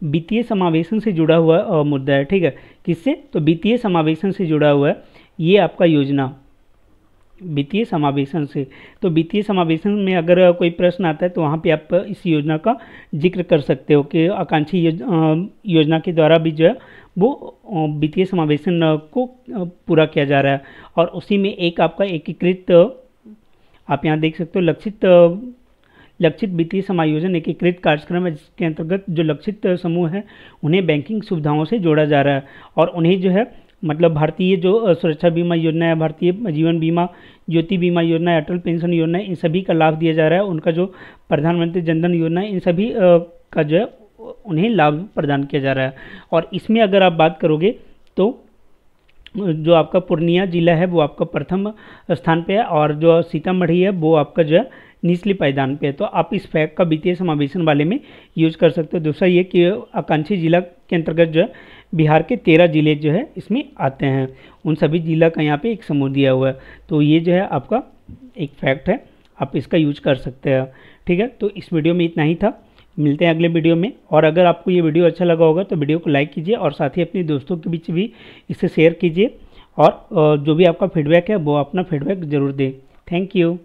वित्तीय समावेशन से जुड़ा हुआ मुद्दा है। ठीक है, किससे? तो वित्तीय समावेशन से जुड़ा हुआ है ये आपका योजना, वित्तीय समावेशन से। तो वित्तीय समावेशन में अगर कोई प्रश्न आता है तो वहाँ पे आप इस योजना का जिक्र कर सकते हो कि आकांक्षी योजना के द्वारा भी जो है वो वित्तीय समावेशन को पूरा किया जा रहा है। और उसी में एक आपका एकीकृत, आप यहाँ देख सकते हो, लक्षित वित्तीय समायोजन एकीकृत कार्यक्रम है, जिसके अंतर्गत जो लक्षित समूह है उन्हें बैंकिंग सुविधाओं से जोड़ा जा रहा है और उन्हें जो है मतलब भारतीय जो सुरक्षा बीमा योजना है, भारतीय जीवन बीमा, ज्योति बीमा योजना है, अटल पेंशन योजना है, इन सभी का लाभ दिया जा रहा है। उनका जो प्रधानमंत्री जनधन योजना है, इन सभी का जो है उन्हें लाभ प्रदान किया जा रहा है। और इसमें अगर आप बात करोगे तो जो आपका पूर्णिया जिला है वो आपका प्रथम स्थान पे है और जो सीतामढ़ी है वो आपका जो है निचले पायदान पे है। तो आप इस फैक्ट का वित्तीय समावेशन वाले में यूज कर सकते हो। दूसरा ये कि आकांक्षी जिला के अंतर्गत जो है बिहार के 13 जिले जो है इसमें आते हैं, उन सभी जिला का यहाँ पे एक समूह दिया हुआ है। तो ये जो है आपका एक फैक्ट है, आप इसका यूज कर सकते हैं। ठीक है, तो इस वीडियो में इतना ही था, मिलते हैं अगले वीडियो में। और अगर आपको ये वीडियो अच्छा लगा होगा तो वीडियो को लाइक कीजिए और साथ ही अपने दोस्तों के बीच भी इसे शेयर कीजिए और जो भी आपका फीडबैक है वो अपना फीडबैक ज़रूर दें। Thank you.